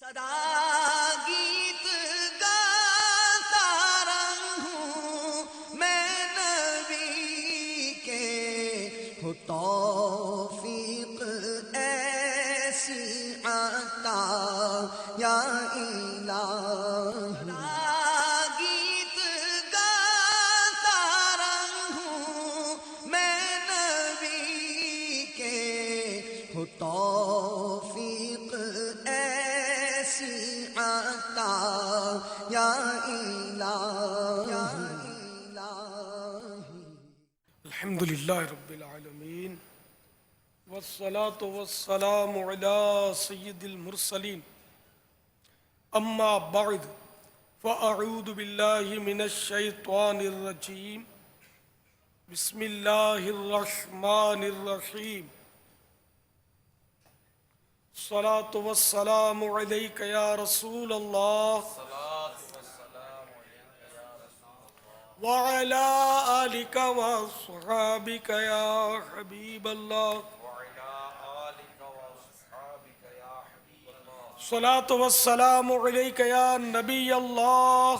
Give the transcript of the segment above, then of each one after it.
صدا گیت گاتا رہوں میں نبی کے، ہو توفیق ایسی عطا یا الہی۔ گیت گاتا رہوں میں نبی کے، ہو توفیق ایسی عطا یا الہی۔ الحمدللہ رب العالمین، والصلاة والسلام علی سید المرسلین، اما بعد فاعوذ باللہ من الشیطان الرجیم، بسم اللہ الرحمن الرحیم۔ الصلاة والسلام علیک یا رسول اللہ وعلى آلك وصحابك يا حبيب الله، الصلاة والسلام عليك يا نبي الله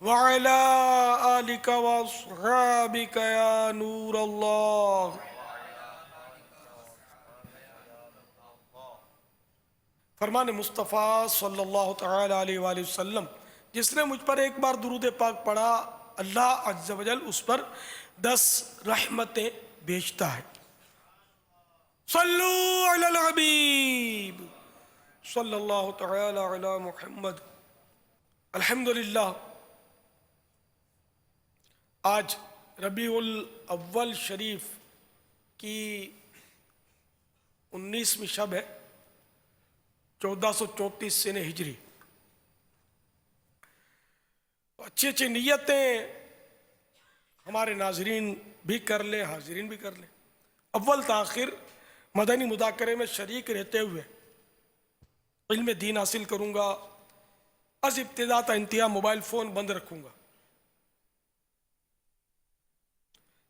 وعلى آلك وصحابك يا نور الله۔ فرمان مصطفیٰ صلی اللہ تعالی علیہ وآلہ وسلم، جس نے مجھ پر ایک بار درود پاک پڑھا، اللہ عز و جل اس پر 10 رحمتیں بھیجتا ہے۔ صلو علی الحبیب صلی اللہ تعالی علی محمد۔ الحمدللہ آج ربیع الاول شریف کی 19ویں شب ہے، 1434 سنہ ہجری۔ اچھی اچھی نیتیں ہمارے ناظرین بھی کر لیں، حاضرین بھی کر لیں۔ اول تاخیر مدنی مذاکرے میں شریک رہتے ہوئے علم دین حاصل کروں گا، از ابتدا تا انتہا موبائل فون بند رکھوں گا،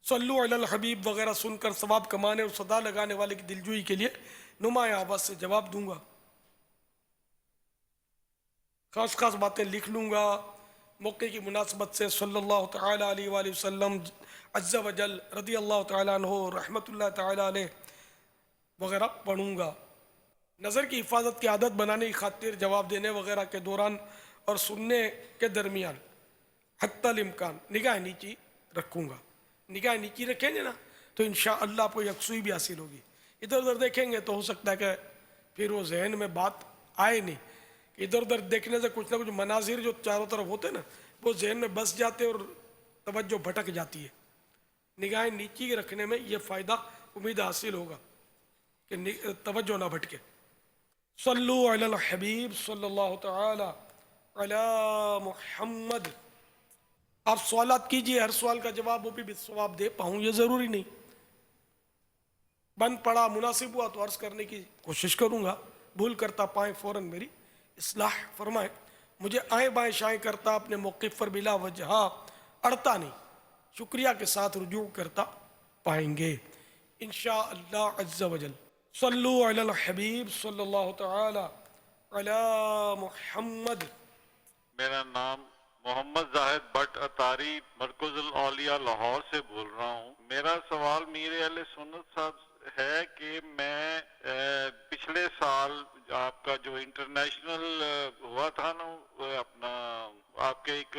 صلو علی الحبیب وغیرہ سن کر ثواب کمانے اور صدا لگانے والے کی دلجوئی کے لیے نمایاں آواز سے جواب دوں گا، خاص خاص باتیں لکھ لوں گا، موقع کی مناسبت سے صلی اللہ تعالی علیہ وآلہ وسلم عز و جل رضی اللہ تعالیٰ عنہ رحمت اللہ تعالیٰ علیہ وغیرہ پڑھوں گا۔ نظر کی حفاظت کی عادت بنانے کی خاطر جواب دینے وغیرہ کے دوران اور سننے کے درمیان حتی الامکان نگاہ نیچی رکھوں گا۔ نگاہ نیچی رکھیں گے نا تو انشاءاللہ آپ کو یکسوئی بھی حاصل ہوگی۔ ادھر ادھر دیکھیں گے تو ہو سکتا ہے کہ پھر وہ ذہن میں بات آئے نہیں، ادھر ادھر دیکھنے سے کچھ نہ کچھ مناظر جو چاروں طرف ہوتے ہیں نا وہ ذہن میں بس جاتے اور توجہ بھٹک جاتی ہے۔ نگاہیں نیچی رکھنے میں یہ فائدہ امید حاصل ہوگا کہ توجہ نہ بھٹکے۔ صلو علی الحبیب صلی اللہ تعالی علی محمد۔ آپ سوالات کیجئے، ہر سوال کا جواب وہ بھی بالصواب دے پاؤں یہ ضروری نہیں، بند پڑا مناسب ہوا تو عرض کرنے کی کوشش کروں گا، بھول کرتا پائیں فوراً میری اصلاح فرمائیں۔ مجھے آئیں بائیں شائیں کرتا اپنے موقف پر بلا وجہ اڑتا نہیں، شکریہ کے ساتھ رجوع کرتا پائیں گے انشاءاللہ عز و جل۔ صلو علی الحبیب صلی اللہ تعالی علی محمد۔ میرا نام محمد زاہد بٹ اتاری، مرکز الاولیاء لاہور سے بول رہا ہوں۔ میرا سوال میر اہل سنت صاحب ہے کہ میں پچھلے سال آپ کا جو انٹرنیشنل ہوا تھا نا، اپنا آپ کے ایک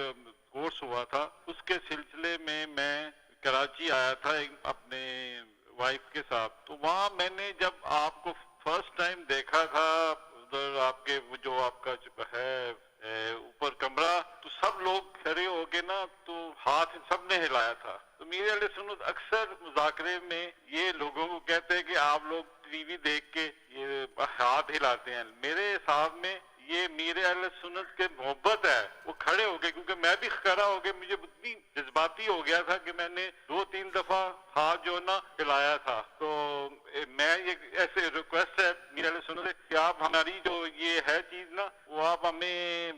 کورس ہوا تھا، اس کے سلسلے میں کراچی آیا تھا اپنے وائف کے ساتھ۔ تو وہاں میں نے جب آپ کو فرسٹ ٹائم دیکھا تھا، ادھر آپ کے جو آپ کا ہے اوپر کمرہ، تو سب لوگ کھڑے ہو کے نا تو ہاتھ سب نے ہلایا تھا۔ تو میرے اہل سنت اکثر مذاکرے میں یہ لوگوں کو کہتے ہیں کہ آپ لوگ ٹی وی دیکھ کے یہ ہاتھ ہلاتے ہیں۔ میرے حساب میں یہ میرے اہل سنت کے محبت ہے، وہ کھڑے ہو گئے، کیونکہ میں بھی کھڑا ہو گیا، مجھے اتنی جذباتی ہو گیا تھا کہ میں نے 2-3 دفعہ ہاتھ جو نا ہلایا تھا۔ تو میں یہ ایسے ریکویسٹ ہے میرے اہل سنت سے کہ آپ ہماری جو یہ ہے چیز نا، وہ آپ ہمیں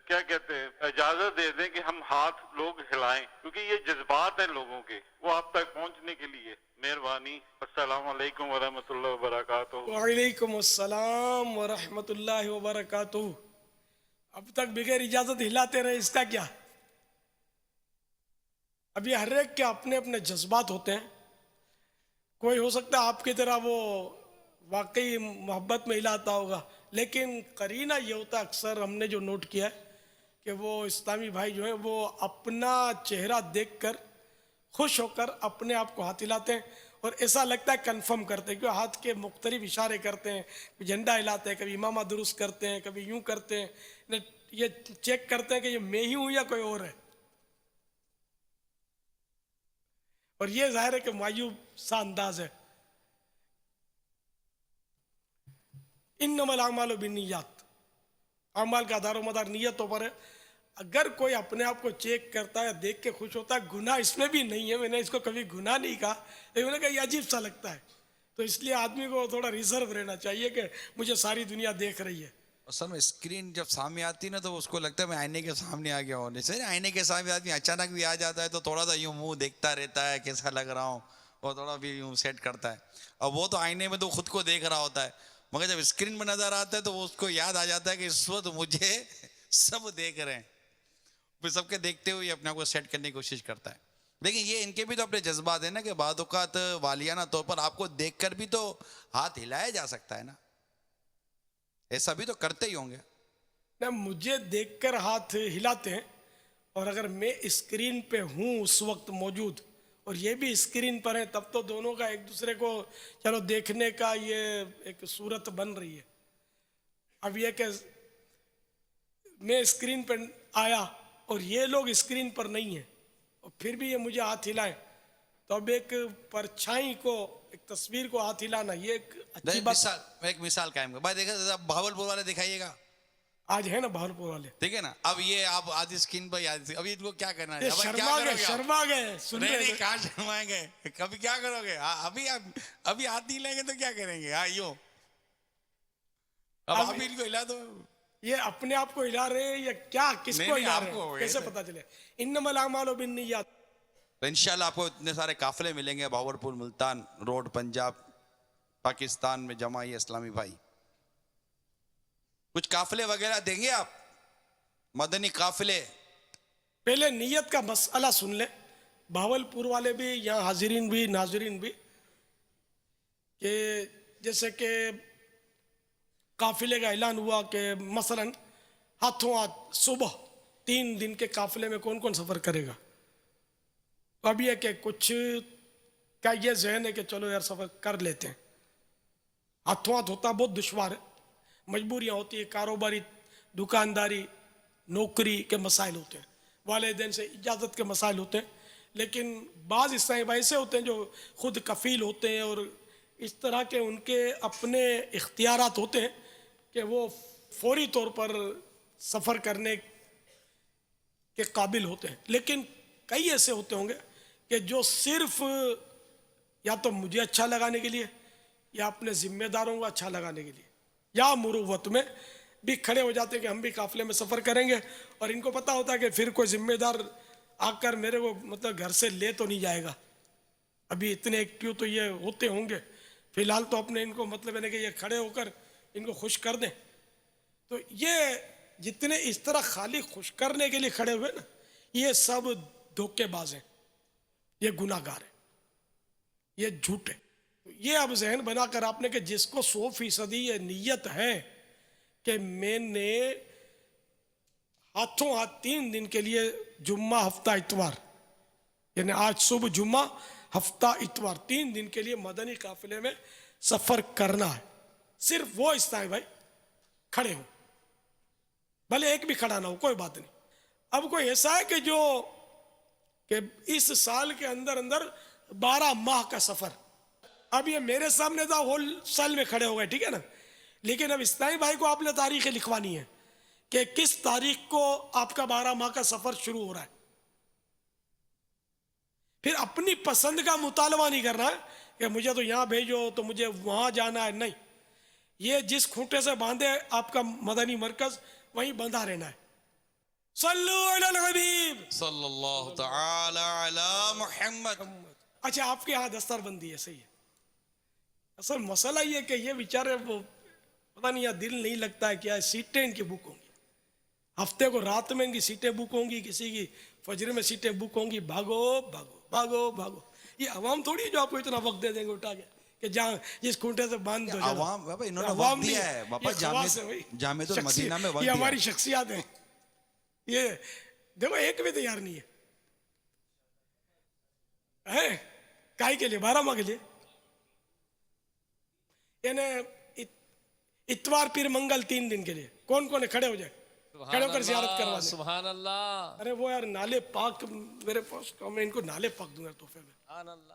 کیا کہتے ہیں اجازت دے دیں کہ ہم ہاتھ لوگ ہلائیں، کیونکہ یہ جذبات ہیں لوگوں کے، وہ آپ تک پہنچنے کے لیے۔ مہربانی، السلام السلام علیکم ورحمۃ اللہ وبرکاتہ. وعلیکم السلام ورحمۃ اللہ وبرکاتہ. اب تک بغیر اجازت ہلاتے رہے، اس کا کیا؟ اب یہ ہر ایک کے اپنے اپنے جذبات ہوتے ہیں. کوئی ہو سکتا ہے آپ کی طرح وہ واقعی محبت میں ہلاتا ہوگا، لیکن قرینہ یہ ہوتا ہے اکثر ہم نے جو نوٹ کیا ہے کہ وہ اسلامی بھائی جو ہیں وہ اپنا چہرہ دیکھ کر خوش ہو کر اپنے آپ کو ہاتھ ہلاتے ہیں، اور ایسا لگتا ہے کنفرم کرتے ہیں، کیونکہ ہاتھ کے مختلف اشارے کرتے ہیں، کبھی جھنڈا ہلاتے ہیں، کبھی امامہ درست کرتے ہیں، کبھی یوں کرتے ہیں، یہ چیک کرتے ہیں کہ یہ میں ہی ہوں یا کوئی اور ہے. اور یہ ظاہر ہے کہ معیوب سا انداز ہے. انما الاعمال بالنیات، اعمال کا دار و مدار نیتوں پر ہے. اگر کوئی اپنے آپ کو چیک کرتا ہے، دیکھ کے خوش ہوتا ہے، گناہ اس میں بھی نہیں ہے. میں نے اس کو کبھی گناہ نہیں کہا، لیکن میں نے کہا یہ عجیب سا لگتا ہے. تو اس لیے آدمی کو تھوڑا ریزرو رہنا چاہیے کہ مجھے ساری دنیا دیکھ رہی ہے. اصل میں اسکرین جب سامنے آتی ہے نا تو اس کو لگتا ہے میں آئینے کے سامنے آ گیا ہوں. جیسے آئینے کے سامنے آدمی اچانک بھی آ جاتا ہے تو تھوڑا سا یوں منہ دیکھتا رہتا ہے کیسا لگ رہا ہوں، اور تھوڑا بھی یوں سیٹ کرتا ہے. اور وہ تو آئینے میں تو خود کو دیکھ رہا ہوتا ہے، مگر جب اسکرین میں نظر آتا ہے تو وہ اس کو یاد آ جاتا ہے کہ اس وقت مجھے سب دیکھ رہے ہیں. پھر سب کے دیکھتے ہوئے اپنے آپ کو سیٹ کرنے کی کوشش کرتا ہے. لیکن یہ ان کے بھی تو اپنے جذبات ہیں نا کہ بعض اوقات والیانہ طور پر آپ کو دیکھ کر بھی تو ہاتھ ہلایا جا سکتا ہے نا، ایسا بھی تو کرتے ہی ہوں گے. نہ مجھے دیکھ کر ہاتھ ہلاتے ہیں، اور اگر میں اسکرین پہ ہوں اس وقت موجود اور یہ بھی اسکرین پر ہے، تب تو دونوں کا ایک دوسرے کو چلو دیکھنے کا یہ ایک صورت بن رہی ہے. اب یہ کہ میں اسکرین پر آیا اور یہ لوگ اسکرین پر نہیں ہیں اور پھر بھی یہ مجھے ہاتھ ہلائیں، تو اب ایک پرچھائی کو، ایک تصویر کو ہاتھ ہلانا یہ ایک اچھی بات. میں ایک مثال قائم کروں. بھائی دیکھا بہاول پور والے دکھائیے گا، آج ہے نا بہلپور والے، ٹھیک ہے نا. اب یہ آپ آدھی اسکرین پر اب ان کو کیا کرنا ہے؟ یہ شرما گئے سن رہے ہیں. کہاں شرمائیں گے؟ کبھی کیا کرو گے؟ ابھی ہاتھ نہیں لیں گے تو کیا کریں گے؟ یوں اب آپ ان کو ہلا دو. یہ اپنے آپ کو ہلا رہے ہیں یا کیا؟ کس کو ہلا رہے ہیں؟ کیسے پتا چلے؟ انما الاعمال بالنیات. انشاءاللہ آپ کو اتنے سارے قافلے ملیں گے بہاول پور ملتان روڈ پنجاب پاکستان میں جماعی اسلامی بھائی. کچھ قافلے وغیرہ دیں گے آپ، مدنی قافلے. پہلے نیت کا مسئلہ سن لیں، بہاول پور والے بھی، یہاں حاضرین بھی ناظرین بھی، کہ جیسے کہ قافلے کا اعلان ہوا کہ مثلا ہاتھوں ہاتھ صبح 3 دن کے قافلے میں کون کون سفر کرے گا. اب یہ کہ کچھ کا یہ ذہن ہے کہ چلو یار سفر کر لیتے ہیں. ہاتھوں ہاتھ ہوتا بہت دشوار ہے، مجبوریاں ہوتی ہیں، کاروباری، دکانداری، نوکری کے مسائل ہوتے ہیں، والدین سے اجازت کے مسائل ہوتے ہیں. لیکن بعض اسلامی بھائی ایسے ہوتے ہیں جو خود کفیل ہوتے ہیں اور اس طرح کے ان کے اپنے اختیارات ہوتے ہیں کہ وہ فوری طور پر سفر کرنے کے قابل ہوتے ہیں. لیکن کئی ایسے ہوتے ہوں گے کہ جو صرف یا تو مجھے اچھا لگانے کے لیے یا اپنے ذمہ داروں کو اچھا لگانے کے لیے یا مروت میں بھی کھڑے ہو جاتے ہیں کہ ہم بھی قافلے میں سفر کریں گے، اور ان کو پتہ ہوتا ہے کہ پھر کوئی ذمہ دار آ کر میرے کو مطلب گھر سے لے تو نہیں جائے گا. ابھی اتنے ایکٹیو تو یہ ہوتے ہوں گے، فی الحال تو اپنے ان کو مطلب ہے کہ یہ کھڑے ہو کر ان کو خوش کر دیں. تو یہ جتنے اس طرح خالی خوش کرنے کے لیے کھڑے ہوئے نا، یہ سب دھوکے باز ہیں، یہ گناہ گار ہیں، یہ جھوٹ ہے. یہ اب ذہن بنا کر آپ نے کہ جس کو 100% یہ نیت ہے کہ میں نے ہاتھوں ہاتھ 3 دن کے لیے جمعہ ہفتہ اتوار، یعنی آج صبح جمعہ ہفتہ اتوار 3 دن کے لیے مدنی قافلے میں سفر کرنا ہے، صرف وہ اسلامی بھائی کھڑے ہوں، بھلے ایک بھی کھڑا نہ ہو، کوئی بات نہیں. اب کوئی ایسا ہے کہ اس سال کے اندر 12 ماہ کا سفر، اب یہ میرے سامنے تھا ہول سال میں کھڑے ہو گئے، ٹھیک ہے نا، لیکن اب اسلامی بھائی کو آپ نے تاریخیں لکھوانی ہے کہ کس تاریخ کو آپ کا 12 ماہ کا سفر شروع ہو رہا ہے. پھر اپنی پسند کا مطالبہ نہیں کرنا ہے کہ مجھے تو یہاں بھیجو تو مجھے وہاں جانا ہے، نہیں. یہ جس کھوٹے سے باندھے آپ کا مدنی مرکز وہیں بندھا رہنا ہے. صلو علی الحبیب صلی اللہ تعالی علی محمد. اچھا آپ کے یہاں دستار بندی ہے، صحیح ہے، اصل مسئلہ یہ کہ یہ بیچارے وہ پتہ نہیں یار دل نہیں لگتا ہے کیا سیٹیں ان کی بک ہوں گی، ہفتے کو رات میں ان کی سیٹیں بک ہوں گی، کسی کی فجر میں سیٹیں بک ہوں گی، بھاگو بھاگو بھاگو بھاگو. یہ عوام تھوڑی ہے جو آپ کو اتنا وقت دے دیں گے اٹھا کے کہ جہاں جس کھونٹے سے باندھ دو. عوام بابا انہوں نے عوام وقت دیا نہیں ہے بابا، یہ خواص ہے بھائی. جامعۃ المدینہ میں وقت یہ دیا. ہماری شخصیات ہیں. یہ دیکھو ایک بھی تیار نہیں ہے کائی کے لیے 12 ماہ کے لیے. یعنی اتوار پیر منگل 3 دن کے لیے کون کون ہے کھڑے ہو جائے، کھڑے ہو کر زیارت کروا دیں. سبحان اللہ. ارے وہ یار نالے پاک میرے پاس، میں ان کو نالے پاک دوں گا تحفے میں. سبحان اللہ.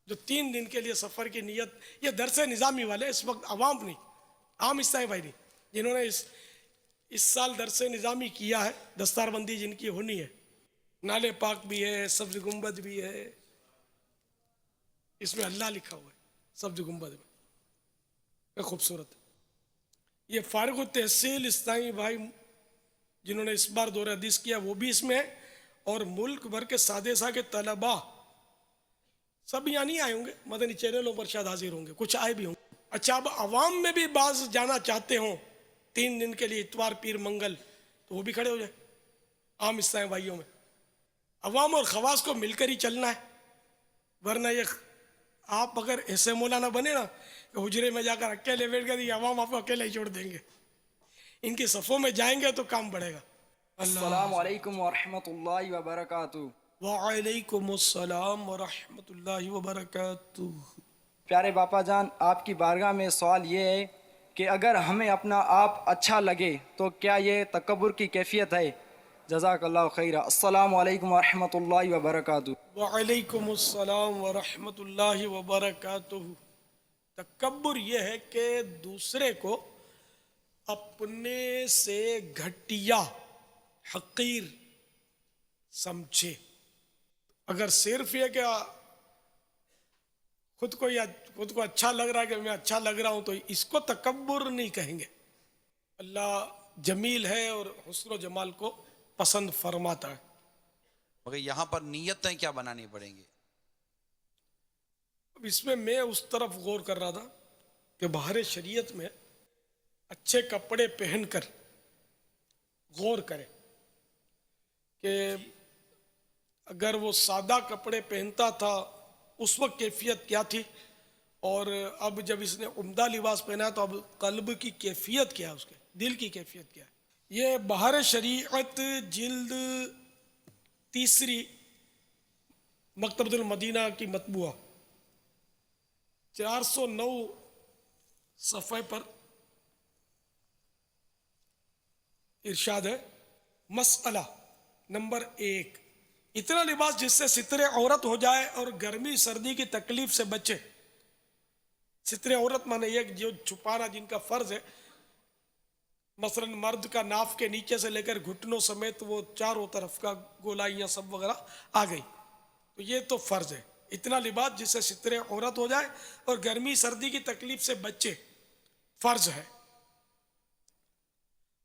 جو 3 دن کے لیے سفر کی نیت، یہ درس نظامی والے اس وقت عوام نہیں، عام عیسائی بھائی نہیں، جنہوں نے اس سال درس نظامی کیا ہے، دستار بندی جن کی ہونی ہے. نالے پاک بھی ہے، سبز گنبد بھی ہے، اس میں اللہ لکھا ہوا ہے سبز گنبد میں، خوبصورت. یہ فارغ التحصیل اسلامی بھائی جنہوں نے اس بار دورہ حدیث کیا وہ بھی اس میں ہے، اور ملک بھر کے سادے سا کے طلباء سب یہاں نہیں آئے ہوں گے، مدنی چینلوں پر شاید حاضر ہوں گے، کچھ آئے بھی ہوں گے. اچھا اب عوام میں بھی بعض جانا چاہتے ہوں 3 دن کے لیے اتوار پیر منگل، تو وہ بھی کھڑے ہو جائے عام اسلامی بھائیوں میں. عوام اور خواص کو مل کر ہی چلنا ہے، ورنہ یہ آپ اگر ایسے مولانا بنے نا کہ حجرے میں جا کر اکیلے بیٹھ گئے، یہ عوام آپ کو اکیلے ہی چھوڑ دیں گے. ان کی صفوں میں جائیں گے تو کام بڑھے گا. السلام علیکم ورحمۃ اللہ وبرکاتہ. وعلیکم السلام ورحمۃ اللہ وبرکاتہ. پیارے باپا جان، آپ کی بارگاہ میں سوال یہ ہے کہ اگر ہمیں اپنا آپ اچھا لگے تو کیا یہ تکبر کی کیفیت ہے؟ جزاک اللہ خیرہ. السلام علیکم ورحمۃ اللہ وبرکاتہ. وعلیکم السلام ورحمۃ اللہ وبرکاتہ. تکبر یہ ہے کہ دوسرے کو اپنے سے گھٹیا حقیر سمجھے. اگر صرف یہ کہ خود کو اچھا لگ رہا ہے کہ میں اچھا لگ رہا ہوں تو اس کو تکبر نہیں کہیں گے. اللہ جمیل ہے اور حسن و جمال کو پسند فرماتا ہے. مگر یہاں پر نیتیں کیا بنانی پڑیں گی؟ اب اس میں اس طرف غور کر رہا تھا کہ باہر شریعت میں اچھے کپڑے پہن کر غور کرے کہ اگر وہ سادہ کپڑے پہنتا تھا اس وقت کیفیت کیا تھی، اور اب جب اس نے عمدہ لباس پہنا ہے تو اب قلب کی کیفیت کیا ہے، اس کے دل کی کیفیت کیا ہے. یہ بہار شریعت جلد 3 مکتبۃ المدینہ کی مطبوعہ 409 صفحے پر ارشاد ہے، مسئلہ نمبر 1، اتنا لباس جس سے ستر عورت ہو جائے اور گرمی سردی کی تکلیف سے بچے. ستر عورت مانے یہ جو چھپانا جن کا فرض ہے، مثلا مرد کا ناف کے نیچے سے لے کر گھٹنوں سمیت وہ چاروں طرف کا گولائیاں سب وغیرہ آ گئی، تو یہ تو فرض ہے. اتنا لباس جس سے ستر عورت ہو جائے اور گرمی سردی کی تکلیف سے بچے، فرض ہے.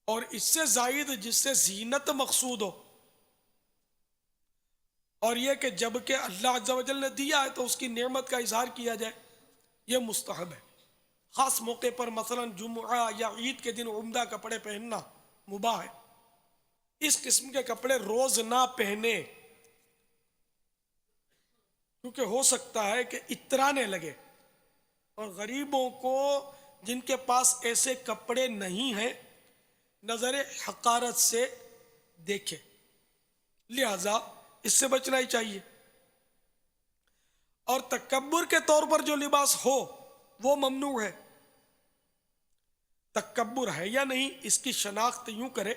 اور اس سے زائد جس سے زینت مقصود ہو، اور یہ کہ جب کہ اللہ عز و جل نے دیا ہے تو اس کی نعمت کا اظہار کیا جائے، یہ مستحب ہے. خاص موقع پر مثلا جمعہ یا عید کے دن عمدہ کپڑے پہننا مباح ہے. اس قسم کے کپڑے روز نہ پہنے، کیونکہ ہو سکتا ہے کہ اترانے لگے اور غریبوں کو جن کے پاس ایسے کپڑے نہیں ہیں نظر حقارت سے دیکھے، لہذا اس سے بچنا ہی چاہیے. اور تکبر کے طور پر جو لباس ہو وہ ممنوع ہے. تکبر ہے یا نہیں اس کی شناخت یوں کرے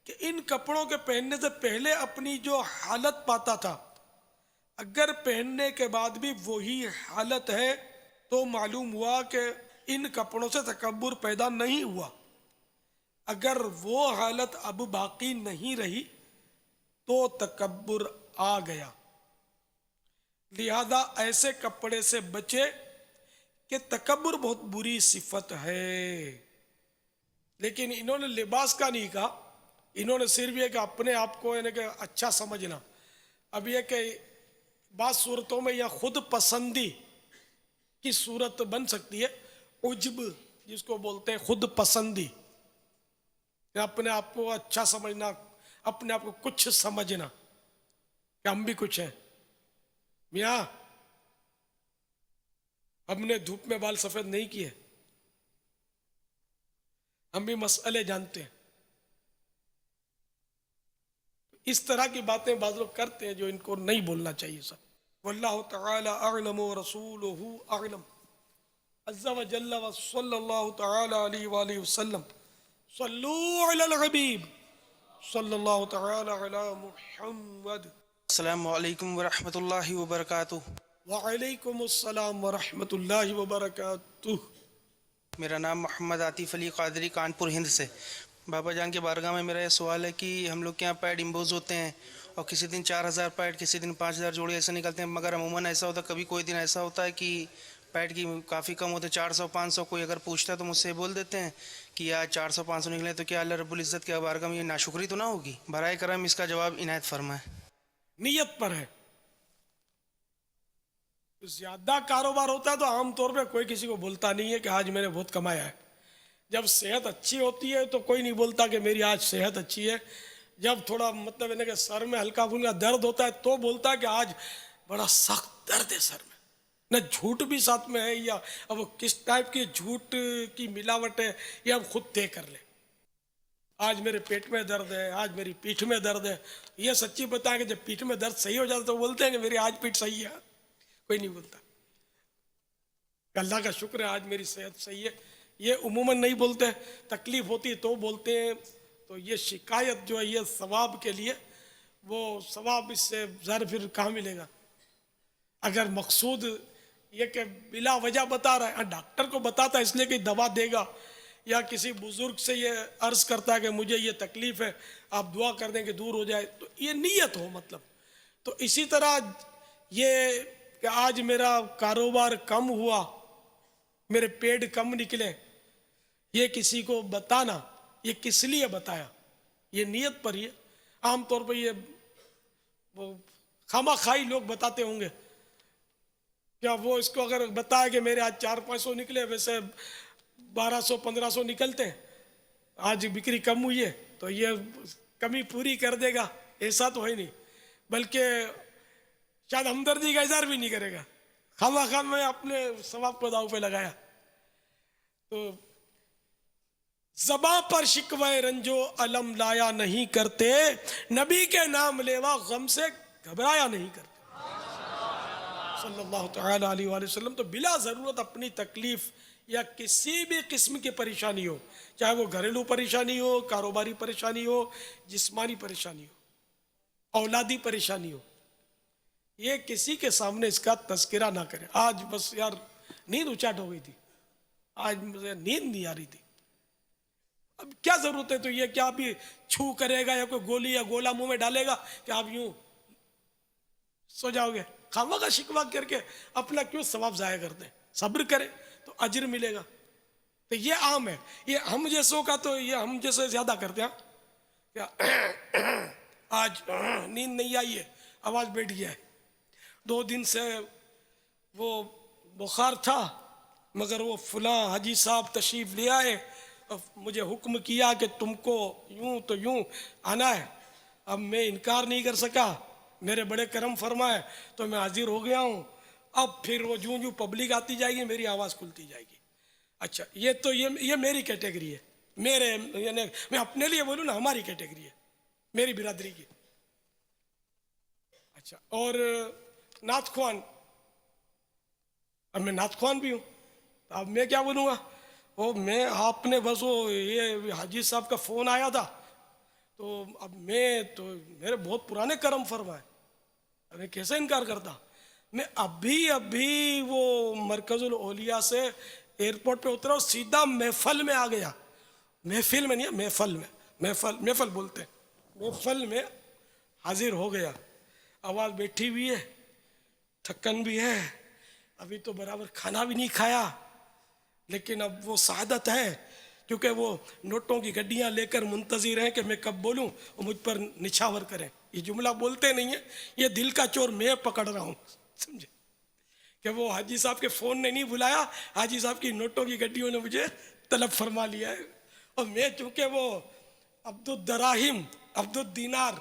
کہ ان کپڑوں کے پہننے سے پہلے اپنی جو حالت پاتا تھا، اگر پہننے کے بعد بھی وہی حالت ہے تو معلوم ہوا کہ ان کپڑوں سے تکبر پیدا نہیں ہوا. اگر وہ حالت اب باقی نہیں رہی تو تکبر آ گیا. لہذا ایسے کپڑے سے بچے کہ تکبر بہت بری صفت ہے. لیکن انہوں نے لباس کا نہیں کہا، انہوں نے صرف یہ کہ اپنے آپ کو یعنی کہ اچھا سمجھنا. اب یہ کہ بعض صورتوں میں یا خود پسندی کی صورت بن سکتی ہے عجب، جس کو بولتے ہیں خود پسندی، اپنے آپ کو اچھا سمجھنا، اپنے آپ کو کچھ سمجھنا کہ ہم بھی کچھ ہیں. میاں ہم نے دھوپ میں بال سفید نہیں کیے، ہم بھی مسئلے جانتے ہیں. اس طرح کی باتیں بعض لوگ کرتے ہیں جو ان کو نہیں بولنا چاہیے. سب واللہ تعالی اعلم ورسولہ اعلم عز وجل وصلی اللہ تعالی علیہ وآلہ وسلم. صلو علی الحبیب صلی اللہ تعالی علی محمد. السلام علیکم ورحمۃ اللہ وبرکاتہ. وعلیکم السلام ورحمۃ اللہ وبرکاتہ. میرا نام محمد عاطف علی قادری، کانپور ہند سے. بابا جان کے بارگاہ میں میرا یہ سوال ہے کہ ہم لوگ کے یہاں پیڈ امبوز ہوتے ہیں اور کسی دن 4000 پیڈ، کسی دن 5000 جوڑے ایسے نکلتے ہیں، مگر عموماً ایسا ہوتا ہے کبھی کوئی دن ایسا ہوتا ہے کہ پیڈ کی کافی کم ہوتے، 400 500. کوئی اگر پوچھتا ہے تو مجھ سے بول دیتے ہیں کہ یار 400 500 نکلے، تو کیا اللہ رب العزت کے بارگاہ میں یہ ناشکری تو نہ ہوگی؟ برائے کرم اس کا جواب عنایت فرمائیں. نیت پر ہے. زیادہ کاروبار ہوتا ہے تو عام طور پہ کوئی کسی کو بولتا نہیں ہے کہ آج میں نے بہت کمایا ہے. جب صحت اچھی ہوتی ہے تو کوئی نہیں بولتا کہ میری آج صحت اچھی ہے. جب تھوڑا مطلب ہے کہ سر میں ہلکا پھلکا درد ہوتا ہے تو بولتا ہے کہ آج بڑا سخت درد ہے سر میں. نہ جھوٹ بھی ساتھ میں ہے، یا اب وہ کس ٹائپ کی جھوٹ کی ملاوٹ ہے یہ اب خود طے کر لے. آج میرے پیٹ میں درد ہے، آج میری پیٹھ میں درد ہے. یہ سچی بتائیں کہ جب پیٹھ میں درد صحیح ہو جاتا تو بولتے ہیں کہ میری آج پیٹھ صحیح ہے. کوئی نہیں بولتا. اللہ کا شکر ہے آج میری صحت صحیح ہے. یہ عموماً نہیں بولتے، تکلیف ہوتی ہے تو بولتے ہیں. تو یہ شکایت جو ہے یہ ثواب کے لیے، وہ ثواب اس سے ظاہر پھر کہاں ملے گا؟ اگر مقصود یہ کہ بلا وجہ بتا رہا ہے، ڈاکٹر کو بتاتا ہے اس لیے کہ دوا دے گا، یا کسی بزرگ سے یہ عرض کرتا ہے کہ مجھے یہ تکلیف ہے آپ دعا کر دیں کہ دور ہو جائے، تو یہ نیت ہو مطلب. تو اسی طرح یہ کہ آج میرا کاروبار کم ہوا، میرے پیڈ کم نکلے، یہ کسی کو بتانا، یہ کس لیے بتایا؟ یہ نیت پر ہی ہے. عام طور پہ یہ وہ خامہ خواہی لوگ بتاتے ہوں گے. کیا وہ اس کو اگر بتایا کہ میرے آج 400-500 نکلے، ویسے 1200-1500 نکلتے ہیں، آج بکری کم ہوئی ہے تو یہ کمی پوری کر دے گا، ایسا تو ہے نہیں. بلکہ شاید ہمدردی کا اظہار بھی نہیں کرے گا. خواہ خواہ میں اپنے ثواب کو داؤ پہ لگایا. تو زباں پر شکوہ رنجو علم لایا نہیں کرتے، نبی کے نام لیوا غم سے گھبرایا نہیں کرتے صلی اللہ تعالی علیہ وآلہ وسلم. تو بلا ضرورت اپنی تکلیف یا کسی بھی قسم کی پریشانی ہو، چاہے وہ گھریلو پریشانی ہو، کاروباری پریشانی ہو، جسمانی پریشانی ہو، اولادی پریشانی ہو، یہ کسی کے سامنے اس کا تذکرہ نہ کرے. آج بس یار نیند اچاٹ ہو گئی تھی، آج مجھے نیند نہیں آ رہی تھی. اب کیا ضرورت ہے؟ تو یہ کیا ابھی چھو کرے گا یا کوئی گولی یا گولا منہ میں ڈالے گا کہ آپ یوں سو جاؤ گے؟ خواہ کا شکوہ کر کے اپنا کیوں ثواب ضائع کرتے ہیں؟ صبر کرے تو اجر ملے گا. تو یہ عام ہے. یہ ہم جیسوں کا تو یہ ہم جیسے زیادہ کرتے ہیں. کیا آج نیند نہیں آئی ہے، آواز بیٹھ گیا ہے، 2 دن سے وہ بخار تھا، مگر وہ فلاں حاجی صاحب تشریف لے آئے، مجھے حکم کیا کہ تم کو یوں تو یوں آنا ہے. اب میں انکار نہیں کر سکا، میرے بڑے کرم فرمائے تو میں حاضر ہو گیا ہوں. اب پھر وہ جوں پبلک آتی جائے گی میری آواز کھلتی جائے گی. اچھا یہ تو یہ میری کیٹیگری ہے، میرے یعنی میں اپنے لیے بولوں نا، ہماری کیٹیگری ہے، میری برادری کی. اچھا اور نعت خوان، اب میں نعت خوان بھی ہوں، اب میں کیا بولوں گا؟ وہ میں آپ نے بس وہ یہ حاجی صاحب کا فون آیا تھا تو اب میں تو میرے بہت پرانے کرم فرمائے، میں کیسے انکار کرتا؟ میں ابھی وہ مرکز الاولیاء سے ایئرپورٹ پہ اترا اور سیدھا محفل میں آ گیا. محفل میں نہیں ہے، محفل میں، محفل بولتے ہیں، محفل میں حاضر ہو گیا. آواز بیٹھی ہوئی ہے، تھکن بھی ہے، ابھی تو برابر کھانا بھی نہیں کھایا، لیکن اب وہ سعادت ہے کیونکہ وہ نوٹوں کی گڈیاں لے کر منتظر ہیں کہ میں کب بولوں اور مجھ پر نچھاور کریں. یہ جملہ بولتے نہیں ہیں، یہ دل کا چور میں پکڑ رہا ہوں، سمجھے کہ وہ حاجی صاحب کے فون نے نہیں بلایا, حاجی صاحب کی نوٹوں کی گڈیوں نے مجھے طلب فرما لیا ہے, اور میں چونکہ وہ عبد الدراہم عبد الدینار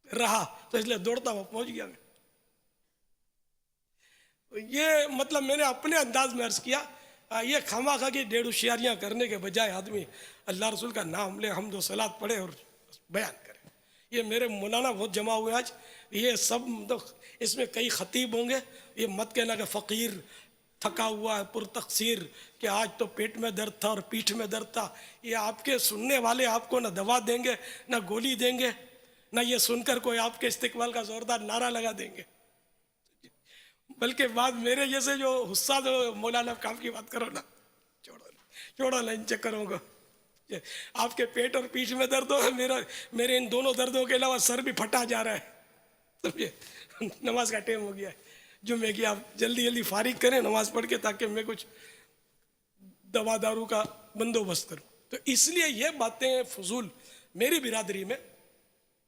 رہا تو اس لیے دوڑتا ہوا پہنچ گیا میں. یہ مطلب میں نے اپنے انداز میں عرض کیا. یہ خواہ خواہ کی ڈیڑھ ہوشیاریاں کرنے کے بجائے آدمی اللہ رسول کا نام لے, حمد و صلات پڑھے اور بیان کرے. یہ میرے مولانا بہت جمع ہوئے آج, یہ سب اس میں کئی خطیب ہوں گے. یہ مت کہنا کہ فقیر تھکا ہوا ہے پر تقصیر کہ آج تو پیٹ میں درد تھا اور پیٹھ میں درد تھا. یہ آپ کے سننے والے آپ کو نہ دوا دیں گے نہ گولی دیں گے, نہ یہ سن کر کوئی آپ کے استقبال کا زوردار نعرہ لگا دیں گے, بلکہ بعد میرے جیسے جو حصہ جو مولانا کام کی بات کرو نا, چھوڑو نا ان چکروں کو. آپ کے پیٹ اور پیٹھ میں درد ہو, میرے ان دونوں دردوں کے علاوہ سر بھی پھٹا جا رہا ہے. سمجھے, نماز کا ٹائم ہو گیا ہے جمعے کی, آپ جلدی جلدی فارغ کریں نماز پڑھ کے تاکہ میں کچھ دوا دارو کا بندوبست کروں. تو اس لیے یہ باتیں فضول میری برادری میں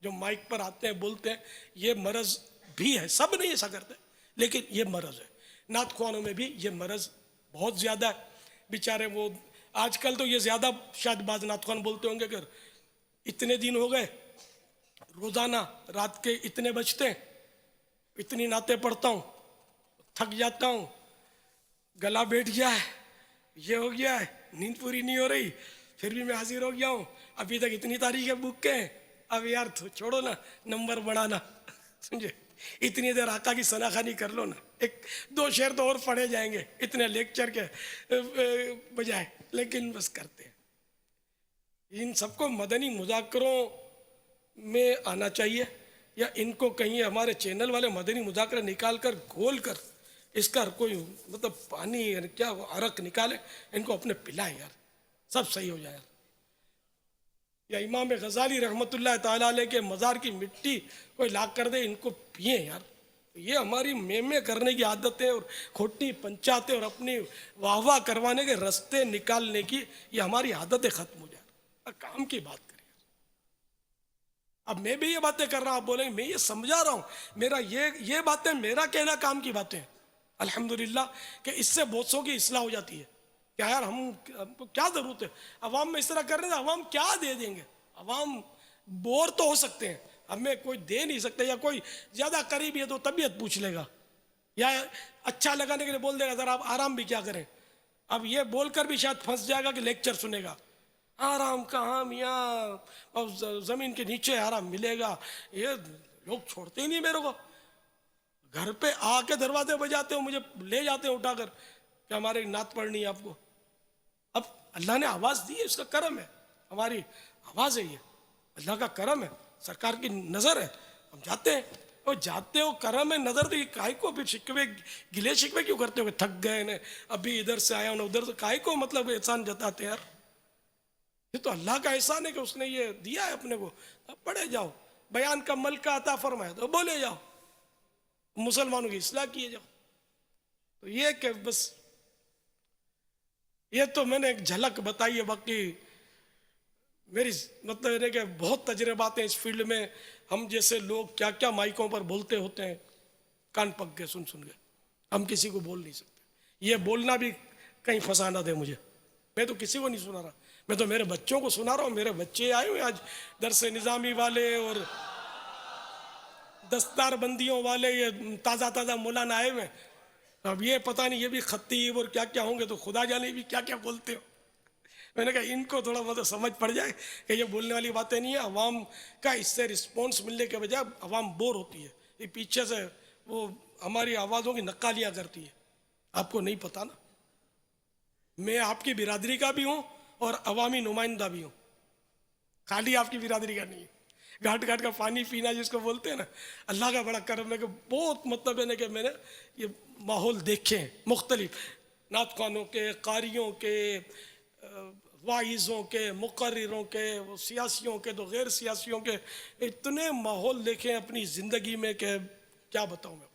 جو مائک پر آتے ہیں بولتے ہیں, یہ مرض بھی ہے, سب نہیں ایسا کرتے لیکن یہ مرض ہے. نعت خوانوں میں بھی یہ مرض بہت زیادہ ہے. بیچارے وہ آج کل تو یہ زیادہ شاید بعض نعت خوان بولتے ہوں گے کہ اتنے دن ہو گئے روزانہ رات کے اتنے بجتے ہیں, اتنی نعتیں پڑھتا ہوں, تھک جاتا ہوں, گلا بیٹھ گیا ہے, یہ ہو گیا ہے, نیند پوری نہیں ہو رہی, پھر بھی میں حاضر ہو گیا ہوں, ابھی تک اتنی تاریخیں بک کے ہیں, اب یار چھوڑو نا نمبر بڑھانا, سمجھے, اتنی دیر آقا کی ثناخوانی کر لو نا, ایک دو شعر تو اور پڑھے جائیں گے اتنے لیکچر کے بجائے, لیکن بس کرتے ہیں. ان سب کو مدنی مذاکروں میں آنا چاہیے, یا ان کو کہیں ہمارے چینل والے مدنی مذاکرہ نکال کر گھول کر اس کا کوئی مطلب پانی کیا عرق نکالے, ان کو اپنے پلائیں یار, سب صحیح ہو جائے یار. یا امام غزالی رحمۃ اللہ تعالیٰ علیہ کے مزار کی مٹی کوئی لا کر دے, ان کو پئیں یار. یہ ہماری میمے کرنے کی عادتیں اور کھوٹی پنچاتیں اور اپنی واہ واہ کروانے کے رستے نکالنے کی یہ ہماری عادتیں ختم ہو جائیں. کام کی بات کریں. اب میں بھی یہ باتیں کر رہا ہوں, آپ بولیں گے میں یہ سمجھا رہا ہوں, میرا یہ باتیں میرا کہنا کام کی باتیں ہیں الحمدللہ, کہ اس سے بہت سو کی اصلاح ہو جاتی ہے. کیا یار ہم کو کیا ضرورت ہے عوام میں اس طرح کرنے سے, عوام کیا دے دیں گے, عوام بور تو ہو سکتے ہیں, ہمیں کوئی دے نہیں سکتے, یا کوئی زیادہ قریب ہے تو طبیعت پوچھ لے گا, یا اچھا لگانے کے لیے بول دے گا ذرا آپ آرام بھی کیا کریں. اب یہ بول کر بھی شاید پھنس جائے گا کہ لیکچر سنے گا, آرام کہاں میاں, اور زمین کے نیچے آرام ملے گا. یہ لوگ چھوڑتے ہی نہیں میرے کو, گھر پہ آ کے دروازے بجاتے ہو, مجھے لے جاتے ہیں اٹھا کر کہ ہمارے نعت پڑھنی ہے آپ کو. اب اللہ نے آواز دی ہے, اس کا کرم ہے, ہماری آواز ہے, یہ اللہ کا کرم ہے, سرکار کی نظر ہے, ہم جاتے ہیں. اور جاتے ہو کرم ہے نظر, تو یہ کاہے کو پھر شکوے گلے شکوے کیوں کرتے ہو کہ تھک گئے نا, ابھی ادھر سے آیا ہوں ادھر سے, کاہے کو مطلب احسان جتاتے ہیں یار. یہ تو اللہ کا احسان ہے کہ اس نے یہ دیا ہے اپنے کو. اب پڑھے جاؤ, بیان کا ملکہ عطا فرمایا تو بولے جاؤ, مسلمانوں کی اصلاح کیے جاؤ. تو یہ کہ بس یہ تو میں نے ایک جھلک بتائی ہے, باقی میری مطلب ہے کہ بہت تجربات ہیں اس فیلڈ میں. ہم جیسے لوگ کیا کیا مائکوں پر بولتے ہوتے ہیں, کان پک گئے سن گئے, ہم کسی کو بول نہیں سکتے. یہ بولنا بھی کہیں فسانت ہے مجھے, میں تو کسی کو نہیں سنا رہا, میں تو میرے بچوں کو سنا رہا ہوں. میرے بچے آئے ہوئے آج درس نظامی والے اور دستار بندیوں والے, یہ تازہ مولانا آئے ہوئے. اب یہ پتہ نہیں یہ بھی خطیب اور کیا کیا ہوں گے, تو خدا جانے بھی کیا کیا بولتے ہو. میں نے کہا ان کو تھوڑا بہت سمجھ پڑ جائے کہ یہ بولنے والی باتیں نہیں ہیں. عوام کا اس سے رسپانس ملنے کے بجائے عوام بور ہوتی ہے, یہ پیچھے سے وہ ہماری آوازوں کی نقالیاں کرتی ہے. آپ کو نہیں پتا نا, میں آپ کی برادری کا بھی ہوں اور عوامی نمائندہ بھی ہوں, خالی آپ کی برادری کا نہیں. گھاٹ گھاٹ کا پانی پینا جس کو بولتے ہیں نا, اللہ کا بڑا کرم ہے کہ بہت مطلب ہے نا کہ میں نے یہ ماحول دیکھے ہیں مختلف, نعت خوانوں کے, قاریوں کے, واعظوں کے, مقرروں کے, سیاسیوں کے, تو غیر سیاسیوں کے, اتنے ماحول دیکھے اپنی زندگی میں کہ کیا بتاؤں میں.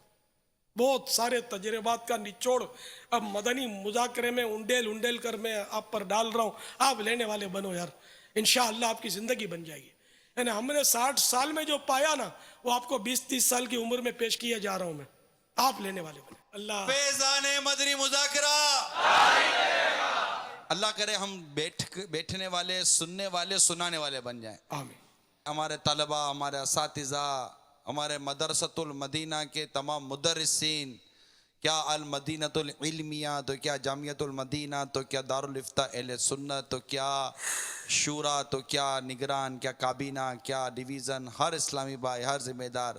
بہت سارے تجربات کا نچوڑ اب مدنی مذاکرے میں انڈیل کر میں آپ پر ڈال رہا ہوں. آپ لینے والے بنو یار, انشاءاللہ آپ کی زندگی بن جائے گی. یعنی ہم نے 60 سال میں جو پایا نا, وہ آپ کو 20-30 سال کی عمر میں پیش کیا جا رہا ہوں میں, آپ لینے والے بنے. اللہ فیضان مدنی مذاکرہ اللہ کرے ہم بیٹھنے والے، سننے والے، سنانے والے بن جائیں. آمین. ہمارے طلبہ، ہمارے اساتذہ، ہمارے مدرسۃ المدینہ کے تمام مدرسین، کیا المدینۃ العلمیہ تو کیا جامعۃ المدینہ تو کیا دارالافتاء اہل سنت تو کیا شورا تو کیا نگران، کیا کابینہ، کیا ڈویژن، ہر اسلامی بھائی، ہر ذمہ دار،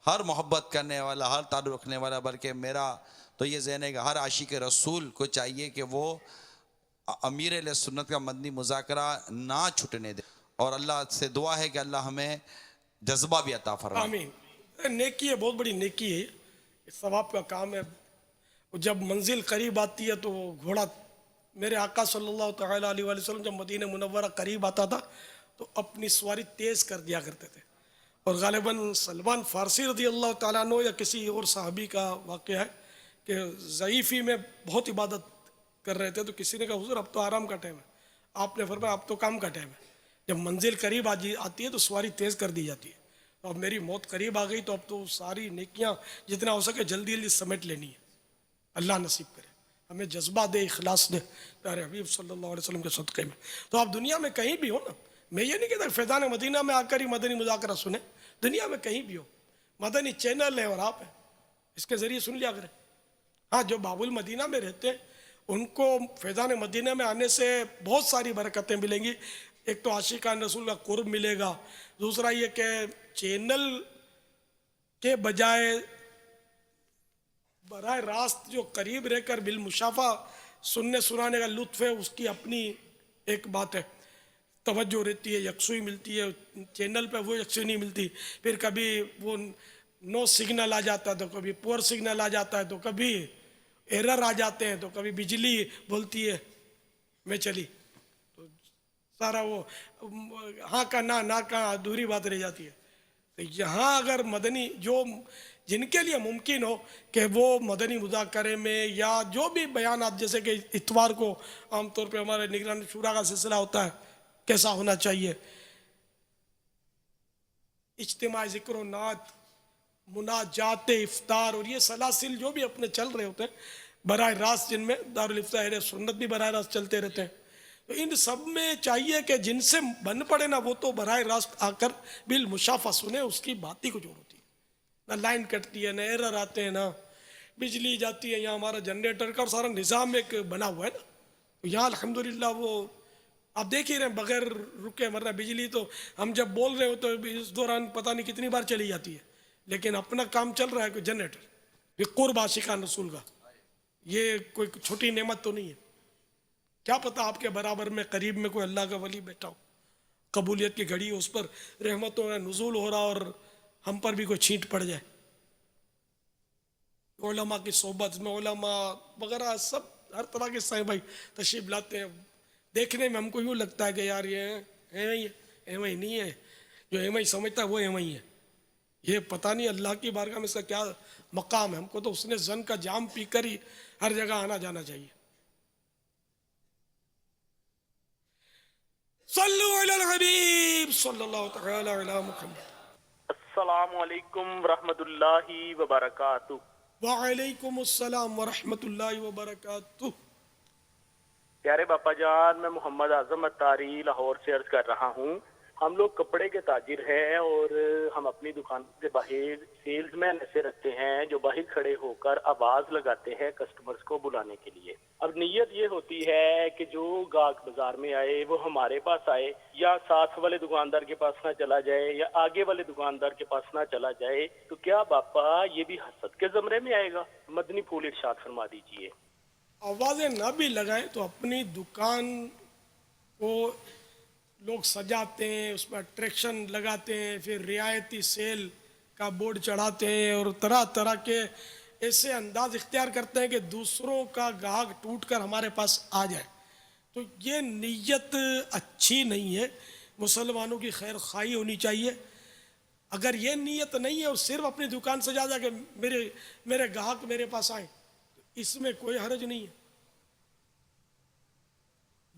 ہر محبت کرنے والا، ہر تعلق رکھنے والا، بلکہ میرا تو یہ ذہن ہے کہ ہر عاشق رسول کو چاہیے کہ وہ امیر اہل سنت کا مدنی مذاکرہ نہ چھٹنے دے. اور اللہ سے دعا ہے کہ اللہ ہمیں جذبہ بھی عطا فرمائے. آمین. نیکی ہے، بہت بڑی نیکی ہے، ثواب کا کام ہے. جب منزل قریب آتی ہے تو وہ گھوڑا، میرے آقا صلی اللہ تعالیٰ علیہ وآلہ وسلم جب مدینہ منورہ قریب آتا تھا تو اپنی سواری تیز کر دیا کرتے تھے. اور غالباً سلمان فارسی رضی اللہ تعالیٰ عنہ یا کسی اور صحابی کا واقعہ ہے کہ ضعیفی میں بہت عبادت کر رہے تھے تو کسی نے کہا حضور اب تو آرام کا ٹائم ہے. آپ نے فرمایا اب تو کام کا ٹائم ہے. جب منزل قریب آتی ہے تو سواری تیز کر دی جاتی ہے. اب میری موت قریب آ گئی تو اب تو ساری نیکیاں جتنا ہو سکے جلدی جلدی سمیٹ لینی ہے. اللہ نصیب کرے ہمیں جذبہ دے، اخلاص دے پیارے حبیب صلی اللہ علیہ وسلم کے صدقے میں. تو آپ دنیا میں کہیں بھی ہو نا، میں یہ نہیں کہتا فیضان مدینہ میں آ کر ہی مدنی مذاکرہ سنیں، دنیا میں کہیں بھی ہو، مدنی چینل ہے اور آپ ہیں، اس کے ذریعے سن لیا کریں. ہاں جو باب المدینہ میں رہتے ہیں ان کو فیضان مدینہ میں آنے سے بہت ساری برکتیں ملیں گی. ایک تو عاشقان رسول کا قرب ملے گا، دوسرا یہ کہ چینل کے بجائے براہ راست جو قریب رہ کر بالمشافہ سننے سنانے کا لطف ہے اس کی اپنی ایک بات ہے، توجہ رہتی ہے، یکسوئی ملتی ہے. چینل پہ وہ یکسوئی نہیں ملتی، پھر کبھی وہ نو سگنل آ جاتا ہے تو کبھی پور سگنل آ جاتا ہے تو کبھی ایرر آ جاتے ہیں تو کبھی بجلی بولتی ہے میں چلی، تو سارا وہ ہاں کا نہ کا ادھوری بات رہ جاتی ہے. تو یہاں اگر مدنی جو جن کے لیے ممکن ہو کہ وہ مدنی مذاکرے میں یا جو بھی بیانات، جیسے کہ اتوار کو عام طور پہ ہمارے نگران شورا کا سلسلہ ہوتا ہے، کیسا ہونا چاہیے، اجتماع ذکر و نعت، مناجات، افطار اور یہ سلاسل جو بھی اپنے چل رہے ہوتے ہیں براہ راست، جن میں دارالافتاء اہل سنت بھی براہ راست چلتے رہتے ہیں، تو ان سب میں چاہیے کہ جن سے بن پڑے نا وہ تو براہ راست آ کر بالمشافہ سنیں، اس کی بات ہی کچھ اور ہوتی ہے. نہ لائن کٹتی ہے، نہ ایرر آتے ہیں، نہ بجلی جاتی ہے. یہاں ہمارا جنریٹر کا سارا نظام ایک بنا ہوا ہے نا، یہاں الحمدللہ وہ آپ دیکھ ہی رہے ہیں بغیر رکے، ورنہ بجلی تو ہم جب بول رہے ہو تو اس دوران پتہ نہیں کتنی بار چلی جاتی ہے، لیکن اپنا کام چل رہا ہے. کوئی جنریٹر یہ قرب عاشقان رسول کا، یہ کوئی چھوٹی نعمت تو نہیں ہے. کیا پتہ آپ کے برابر میں قریب میں کوئی اللہ کا ولی بیٹھا ہو، قبولیت کی گھڑی اس پر رحمتوں کا نزول ہو رہا اور ہم پر بھی کوئی چھینٹ پڑ جائے. علماء کی صحبت میں علماء وغیرہ سب ہر طرح کے صاحب بھائی تشریف لاتے ہیں. دیکھنے میں ہم کو یوں لگتا ہے کہ یار یہ ایویں ہی ہے، ایویں ہی نہیں ہے، جو ایویں ہی سمجھتا ہے وہ ایویں ہی ہے. یہ پتہ نہیں اللہ کی بارگاہ میں اس کا کیا مقام ہے. ہم کو تو اس نے زن کا جام پی کر ہی ہر جگہ آنا جانا چاہیے. صلو علی الحبیب صلی اللہ تعالی علی محمد. السلام علیکم ورحمۃ اللہ وبرکاتہ. وعلیکم السلام ورحمۃ اللہ وبرکاتہ. پیارے باپا جان، میں محمد اعظم اتاری لاہور سے عرض کر رہا ہوں. ہم لوگ کپڑے کے تاجر ہیں اور ہم اپنی دکان سے باہر سیلز مین ایسے رکھتے ہیں جو باہر کھڑے ہو کر آواز لگاتے ہیں کسٹمرز کو بلانے کے لیے. اب نیت یہ ہوتی ہے کہ جو گاہک بازار میں آئے وہ ہمارے پاس آئے، یا ساتھ والے دکاندار کے پاس نہ چلا جائے یا آگے والے دکاندار کے پاس نہ چلا جائے. تو کیا باپا یہ بھی حسد کے زمرے میں آئے گا؟ مدنی پھول ارشاد فرما دیجئے. آوازیں نہ بھی لگائیں تو اپنی دکان کو لوگ سجاتے ہیں، اس میں اٹریکشن لگاتے ہیں، پھر رعایتی سیل کا بورڈ چڑھاتے ہیں اور طرح طرح کے ایسے انداز اختیار کرتے ہیں کہ دوسروں کا گاہک ٹوٹ کر ہمارے پاس آ جائے. تو یہ نیت اچھی نہیں ہے. مسلمانوں کی خیر خواہی ہونی چاہیے. اگر یہ نیت نہیں ہے اور صرف اپنی دکان سجا جا کہ میرے گاہک میرے پاس آئیں، اس میں کوئی حرج نہیں ہے.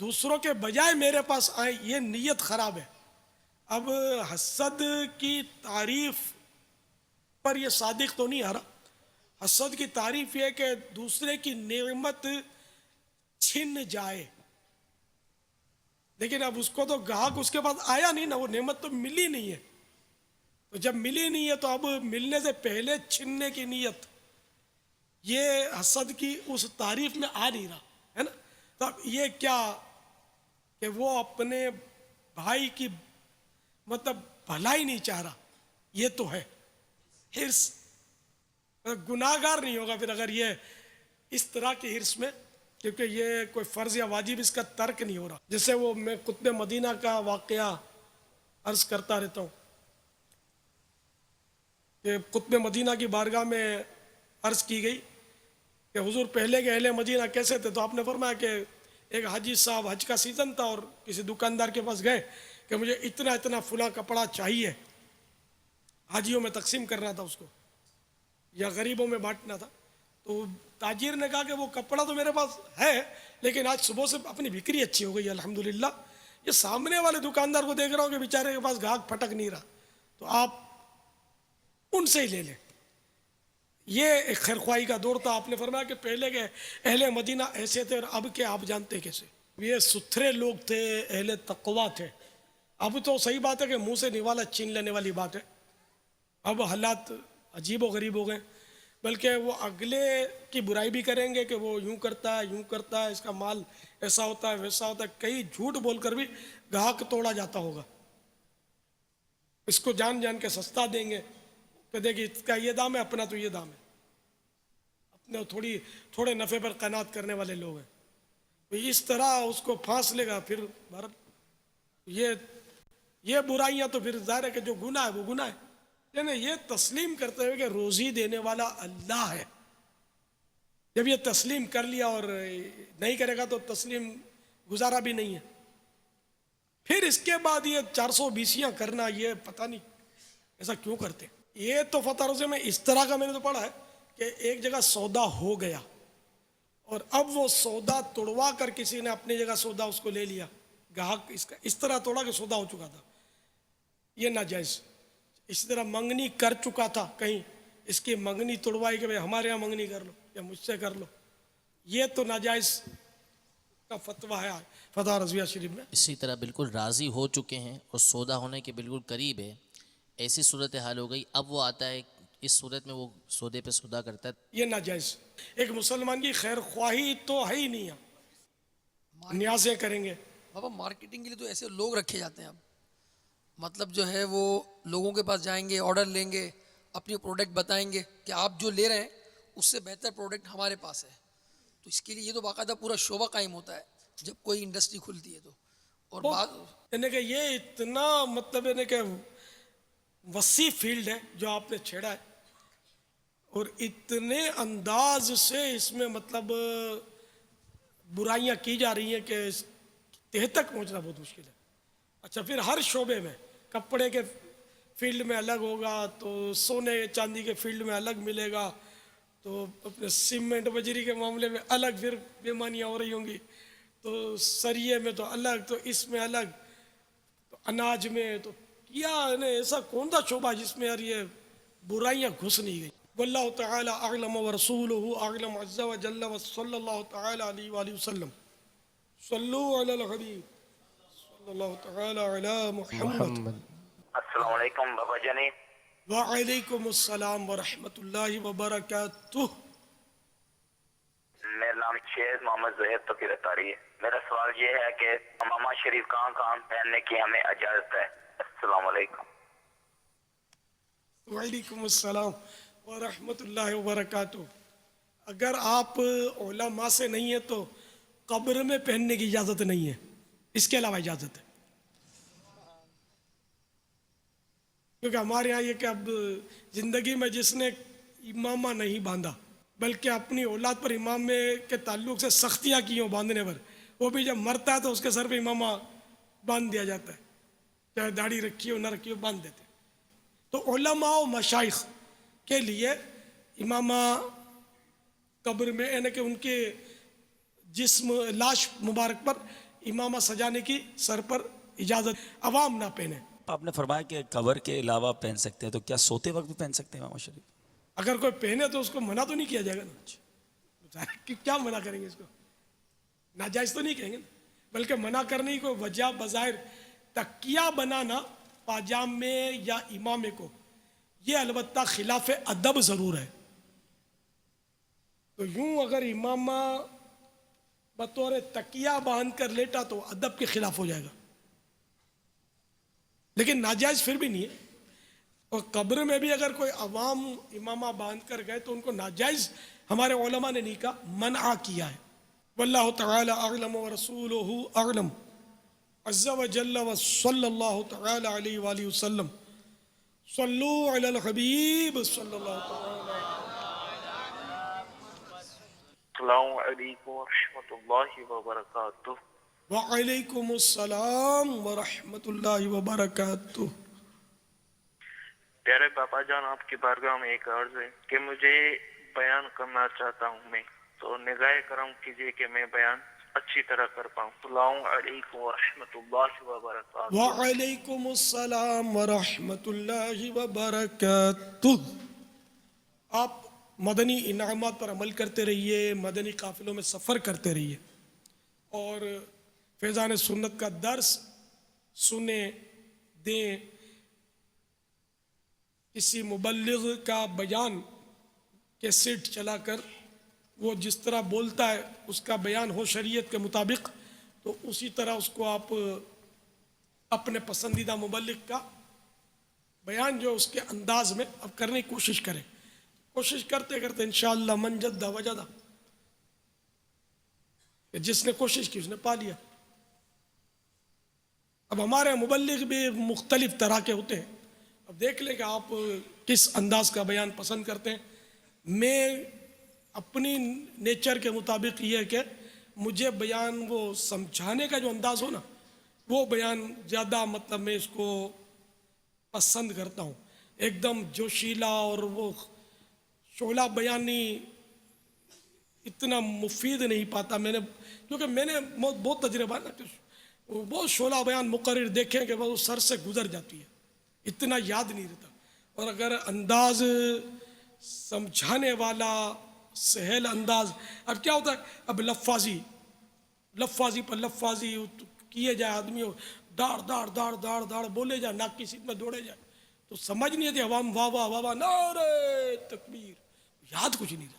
دوسروں کے بجائے میرے پاس آئیں، یہ نیت خراب ہے. اب حسد کی تعریف پر یہ صادق تو نہیں آ رہا. حسد کی تعریف یہ ہے کہ دوسرے کی نعمت چھن جائے، لیکن اب اس کو تو گاہک اس کے پاس آیا نہیں نا، وہ نعمت تو ملی نہیں ہے، تو جب ملی نہیں ہے تو اب ملنے سے پہلے چھننے کی نیت، یہ حسد کی اس تعریف میں آ نہیں رہا ہے نا. تو اب یہ کیا کہ وہ اپنے بھائی کی مطلب بھلائی نہیں چاہ رہا، یہ تو ہے حرص. گناہگار نہیں ہوگا پھر اگر یہ اس طرح کی حرص میں، کیونکہ یہ کوئی فرض یا واجب اس کا ترک نہیں ہو رہا. جیسے وہ میں قطب مدینہ کا واقعہ عرض کرتا رہتا ہوں کہ قطب مدینہ کی بارگاہ میں عرض کی گئی کہ حضور پہلے کے اہل مدینہ کیسے تھے، تو آپ نے فرمایا کہ ایک حاجی صاحب، حج کا سیزن تھا اور کسی دکاندار کے پاس گئے کہ مجھے اتنا اتنا فلاں کپڑا چاہیے، حاجیوں میں تقسیم کرنا تھا اس کو یا غریبوں میں بانٹنا تھا. تو تاجر نے کہا کہ وہ کپڑا تو میرے پاس ہے، لیکن آج صبح سے اپنی بکری اچھی ہو گئی الحمدللہ، یہ سامنے والے دکاندار کو دیکھ رہا ہوں کہ بیچارے کے پاس گاہک پھٹک نہیں رہا، تو آپ ان سے ہی لے لیں. یہ ایک خیرخواہی کا دور تھا. آپ نے فرمایا کہ پہلے کے اہل مدینہ ایسے تھے اور اب کے آپ جانتے ہیں کیسے. یہ ستھرے لوگ تھے، اہل تقویٰ تھے. اب تو صحیح بات ہے کہ منہ سے نوالا چھین لینے والی بات ہے، اب حالات عجیب و غریب ہو گئے، بلکہ وہ اگلے کی برائی بھی کریں گے کہ وہ یوں کرتا ہے یوں کرتا ہے، اس کا مال ایسا ہوتا ہے ویسا ہوتا ہے، کئی جھوٹ بول کر بھی گاہک توڑا جاتا ہوگا. اس کو جان جان کے سستا دیں گے، کہتے کہ اس کا یہ دام ہے، اپنا تو یہ دام ہے. اپنے تھوڑے نفع پر قناعت کرنے والے لوگ ہیں. تو اس طرح اس کو پھانس لے گا. پھر یہ برائیاں تو پھر ظاہر ہے کہ جو گناہ ہے وہ گناہ ہے. یعنی یہ تسلیم کرتے ہوئے کہ روزی دینے والا اللہ ہے، جب یہ تسلیم کر لیا اور نہیں کرے گا تو تسلیم گزارا بھی نہیں ہے. پھر اس کے بعد یہ 420 کرنا، یہ پتہ نہیں ایسا کیوں کرتے. یہ تو فتح روزے میں اس طرح کا میں نے تو پڑھا ہے کہ ایک جگہ سودا ہو گیا اور اب وہ سودا توڑوا کر کسی نے اپنی جگہ سودا اس کو لے لیا، گاہک اس طرح توڑا کہ سودا ہو چکا تھا، یہ ناجائز. اسی طرح منگنی کر چکا تھا کہیں، اس کی منگنی توڑوائی کہ ہمارے یہاں منگنی کر لو یا مجھ سے کر لو، یہ تو ناجائز کا فتویٰ ہے فتح رضویہ شریف میں. اسی طرح بالکل راضی ہو چکے ہیں اور سودا ہونے کے بالکل قریب ہے، ایسی صورتحال ہو گئی، اب وہ آتا ہے اس صورت میں وہ سودے پہ سودا کرتا ہے، یہ ناجائز. ایک مسلمان کی خیر خواہی تو ہے ہی نہیں، نیازیں کریں گے. بابا مارکیٹنگ کے لیے تو ایسے لوگ رکھے جاتے ہیں، اب مطلب جو ہے وہ لوگوں کے پاس جائیں گے، آرڈر لیں گے، اپنی پروڈکٹ بتائیں گے کہ آپ جو لے رہے ہیں اس سے بہتر پروڈکٹ ہمارے پاس ہے. تو اس کے لیے یہ تو باقاعدہ پورا شعبہ قائم ہوتا ہے جب کوئی انڈسٹری کھلتی ہے تو. اور یعنی کہ یہ اتنا مطلب یعنی کہ وسیع فیلڈ ہے جو آپ نے چھیڑا ہے، اور اتنے انداز سے اس میں مطلب برائیاں کی جا رہی ہیں کہ تہ تک پہنچنا بہت مشکل ہے. اچھا، پھر ہر شعبے میں، کپڑے کے فیلڈ میں الگ ہوگا تو سونے چاندی کے فیلڈ میں الگ ملے گا، تو اپنے سیمنٹ بجری کے معاملے میں الگ پھر بیمانیاں ہو رہی ہوں گی، تو سریے میں تو الگ، تو اس میں الگ، تو اناج میں تو کیا ایسا کون سا شعبہ جس میں یار یہ برائیاں گھس نہیں گئی. واللہ تعالی اعلم ورسولہ اعلم عز وجل وصلی اللہ تعالی علیہ وآلہ وسلم. صلو علی الحبیب صلی اللہ تعالی علی محمد. السلام علیکم بابا جانی. وعلیکم السلام ورحمۃ اللہ وبرکاتہ. میرا نام شیخ محمد زہیر توقیر اتاری ہے. میرا سوال یہ ہے کہ امامہ شریف کہاں کہاں پہننے کی ہمیں اجازت ہے؟ السلام علیکم. وعلیکم السلام ورحمۃ اللہ وبرکاتہ. اگر آپ علماء سے نہیں ہیں تو قبر میں پہننے کی اجازت نہیں ہے، اس کے علاوہ اجازت ہے. کیونکہ ہمارے یہاں یہ کہ اب زندگی میں جس نے امامہ نہیں باندھا بلکہ اپنی اولاد پر امام کے تعلق سے سختیاں کی ہوں باندھنے پر، وہ بھی جب مرتا ہے تو اس کے سر پہ امامہ باندھ دیا جاتا ہے، چاہے داڑھی رکھی ہو نہ رکھی ہو باندھ دیتے. تو علماء و مشائخ کے لیے امامہ قبر میں یعنی کہ ان کے جسم لاش مبارک پر امامہ سجانے کی سر پر اجازت، عوام نہ پہنے. آپ نے فرمایا کہ قبر کے علاوہ پہن سکتے ہیں، تو کیا سوتے وقت بھی پہن سکتے ہیں امامہ شریف؟ اگر کوئی پہنے تو اس کو منع تو نہیں کیا جائے گا نا, کیا منع کریں گے اس کو, ناجائز تو نہیں کہیں گے نا, بلکہ منع کرنے کی کوئی وجہ بظاہر تکیہ بنانا پاجامے یا امامے کو, یہ البتہ خلاف ادب ضرور ہے. تو یوں اگر امامہ بطور تکیہ باندھ کر لیٹا تو ادب کے خلاف ہو جائے گا, لیکن ناجائز پھر بھی نہیں ہے. اور قبر میں بھی اگر کوئی عوام امامہ باندھ کر گئے تو ان کو ناجائز ہمارے علماء نے نہیں کہا, منع کیا ہے. واللہ تعالی اعلم ورسولہ اعلم عز وجل وصلی اللہ تعالی علیہ وآلہ وسلم. صلو علی الحبیب صلی اللہ تعالی. السلام علیکم ورحمۃ اللہ وبرکاتہ. وعلیکم السلام ورحمۃ اللہ وبرکاتہ. پیارے باپا جان, آپ کی بارگاہ میں ایک عرض ہے کہ مجھے بیان کرنا چاہتا ہوں میں, تو نگاہ کرم کیجیے کہ میں بیان اچھی طرح کر پاؤں. السلام علیکم ورحمۃ اللہ وبرکاتہ. وعلیکم السلام ورحمۃ اللہ وبرکاتہ. آپ مدنی انعامات پر عمل کرتے رہیے, مدنی قافلوں میں سفر کرتے رہیے, اور فیضان سنت کا درس سنیں دیں. کسی مبلغ کا بیان کیسٹ چلا کر وہ جس طرح بولتا ہے اس کا بیان ہو شریعت کے مطابق, تو اسی طرح اس کو آپ اپنے پسندیدہ مبلغ کا بیان جو اس کے انداز میں اب کرنے کی کوشش کریں. کوشش کرتے کرتے انشاءاللہ من جدہ وجدہ, کہ جس نے کوشش کی اس نے پا لیا. اب ہمارے مبلغ بھی مختلف طرح کے ہوتے ہیں, اب دیکھ لیں کہ آپ کس انداز کا بیان پسند کرتے ہیں. میں اپنی نیچر کے مطابق یہ ہے کہ مجھے بیان وہ سمجھانے کا جو انداز ہو نا, وہ بیان زیادہ مطلب میں اس کو پسند کرتا ہوں. ایک دم جوشیلا اور وہ شعلہ بیانی اتنا مفید نہیں پاتا میں نے, کیونکہ میں نے بہت تجربہ نا, بہت شعلہ بیان مقرر دیکھیں کہ وہ سر سے گزر جاتی ہے, اتنا یاد نہیں رہتا. اور اگر انداز سمجھانے والا سہل انداز, اب کیا ہوتا ہے, اب لفاظی پر لفاظی کیے جائے, آدمی داڑ داڑ داڑ داڑ داڑ بولے جائے, ناک کی سیٹ میں دوڑے جائے, تو سمجھ نہیں آتی. عوام واہ واہ واہ واہ نعرہ تکبیر, یاد کچھ نہیں رہتا.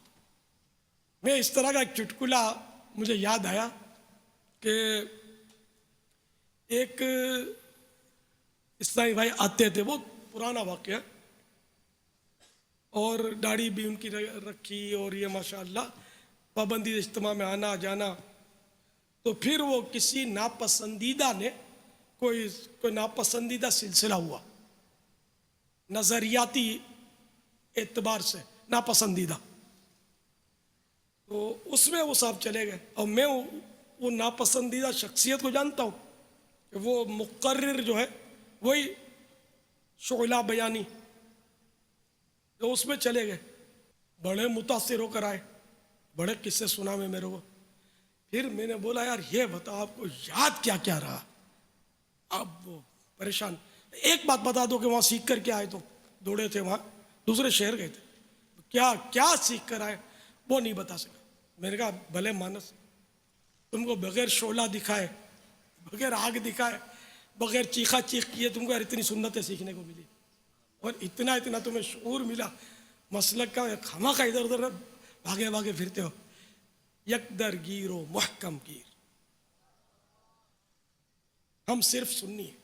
میں اس طرح کا ایک چٹکلا مجھے یاد آیا کہ ایک اسلامی بھائی آتے تھے, بہت پرانا واقعہ, اور داڑھی بھی ان کی رکھی, اور یہ ماشاءاللہ پابندی اجتماع میں آنا جانا. تو پھر وہ کسی ناپسندیدہ نے کوئی ناپسندیدہ سلسلہ ہوا, نظریاتی اعتبار سے ناپسندیدہ, تو اس میں وہ صاحب چلے گئے. اور میں وہ ناپسندیدہ شخصیت کو جانتا ہوں کہ وہ مقرر جو ہے وہی شعلہ بیانی, تو اس میں چلے گئے. بڑے متاثر ہو کر آئے, بڑے قصے سنا میں میرے کو. پھر میں نے بولا یار یہ بتاؤ آپ کو یاد کیا کیا رہا. اب وہ پریشان, ایک بات بتا دو کہ وہاں سیکھ کر کے آئے, تو دوڑے تھے وہاں, دوسرے شہر گئے تھے, کیا سیکھ کر آئے وہ نہیں بتا سکا. میں نے کہا بھلے مانس, تم کو بغیر شعلہ دکھائے, بغیر آگ دکھائے, بغیر چیخا چیخ کیے تم کو اتنی سنتیں سیکھنے کو ملی, اور اتنا تمہیں شعور ملا مسلک کا, خواہ کا ادھر ادھر بھاگے پھرتے ہو. یک در گیر و محکم گیر. ہم صرف سنی ہیں,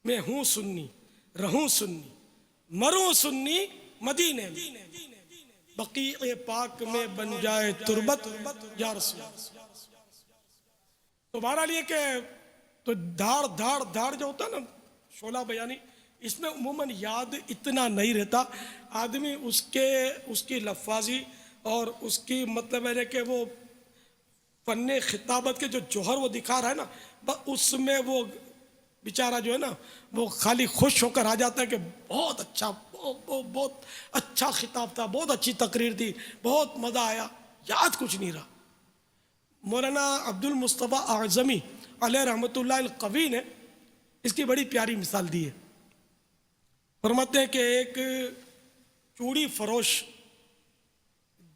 میں ہوں سنی, رہوں سنی, مروں سنی, مدینے میں بقیع پاک میں بن جائے تربت یا رسول. تو بہرحال یہ کہ تو دھاڑ جو ہوتا ہے نا شعلہ بیانی, اس میں عموماً یاد اتنا نہیں رہتا. آدمی اس کی لفاظی اور اس کی مطلب ہے کہ وہ فن خطابت کے جو جوہر وہ دکھا رہا ہے نا, اس میں وہ بیچارہ جو ہے نا وہ خالی خوش ہو کر آ جاتا ہے کہ بہت اچھا خطاب تھا, بہت اچھی تقریر تھی, بہت مزہ آیا. یاد کچھ نہیں رہا. مولانا عبد المصطفیٰ اعظمی علیہ رحمۃ اللہ القوی نے اس کی بڑی پیاری مثال دی ہے. فرماتے ہیں کہ ایک چوڑی فروش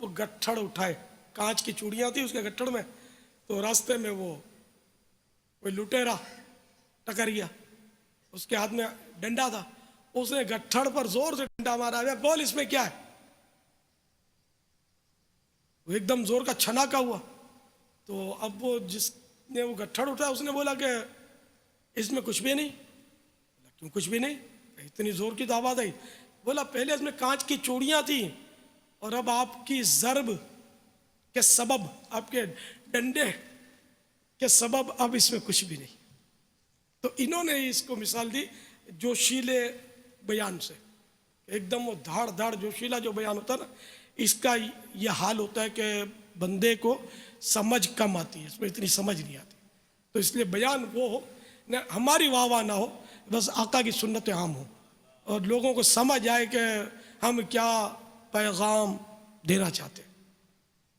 وہ گٹھڑ اٹھائے, کانچ کی چوڑیاں تھی اس کے گٹھڑ میں, تو راستے میں وہ کوئی لٹیرا ٹکر گیا, اس کے ہاتھ میں ڈنڈا تھا, اس نے گٹھڑ پر زور سے ڈنڈا مارا. بول اس میں کیا ہے؟ وہ ایک دم زور کا چھناکا ہوا. تو اب وہ جس نے وہ گٹھڑ اٹھایا اس نے بولا کہ اس میں کچھ بھی نہیں. کیوں کچھ بھی نہیں؟ اتنی زور کی تو آواز آئی. بولا پہلے اس میں کانچ کی چوڑیاں تھیں اور اب آپ کی ضرب کے سبب, آپ کے ڈنڈے کے سبب اب اس میں کچھ بھی نہیں. تو انہوں نے اس کو مثال دی جوشیلے بیان سے. ایک دم وہ دھاڑ دھاڑ جوشیلا جو بیان ہوتا ہے نا, اس کا یہ حال ہوتا ہے کہ بندے کو سمجھ کم آتی ہے, اس میں اتنی سمجھ نہیں آتی. تو اس لیے بیان وہ ہو, ہماری واہ واہ نہ ہو, بس آقا کی سنت عام ہو اور لوگوں کو سمجھ آئے کہ ہم کیا پیغام دینا چاہتے ہیں.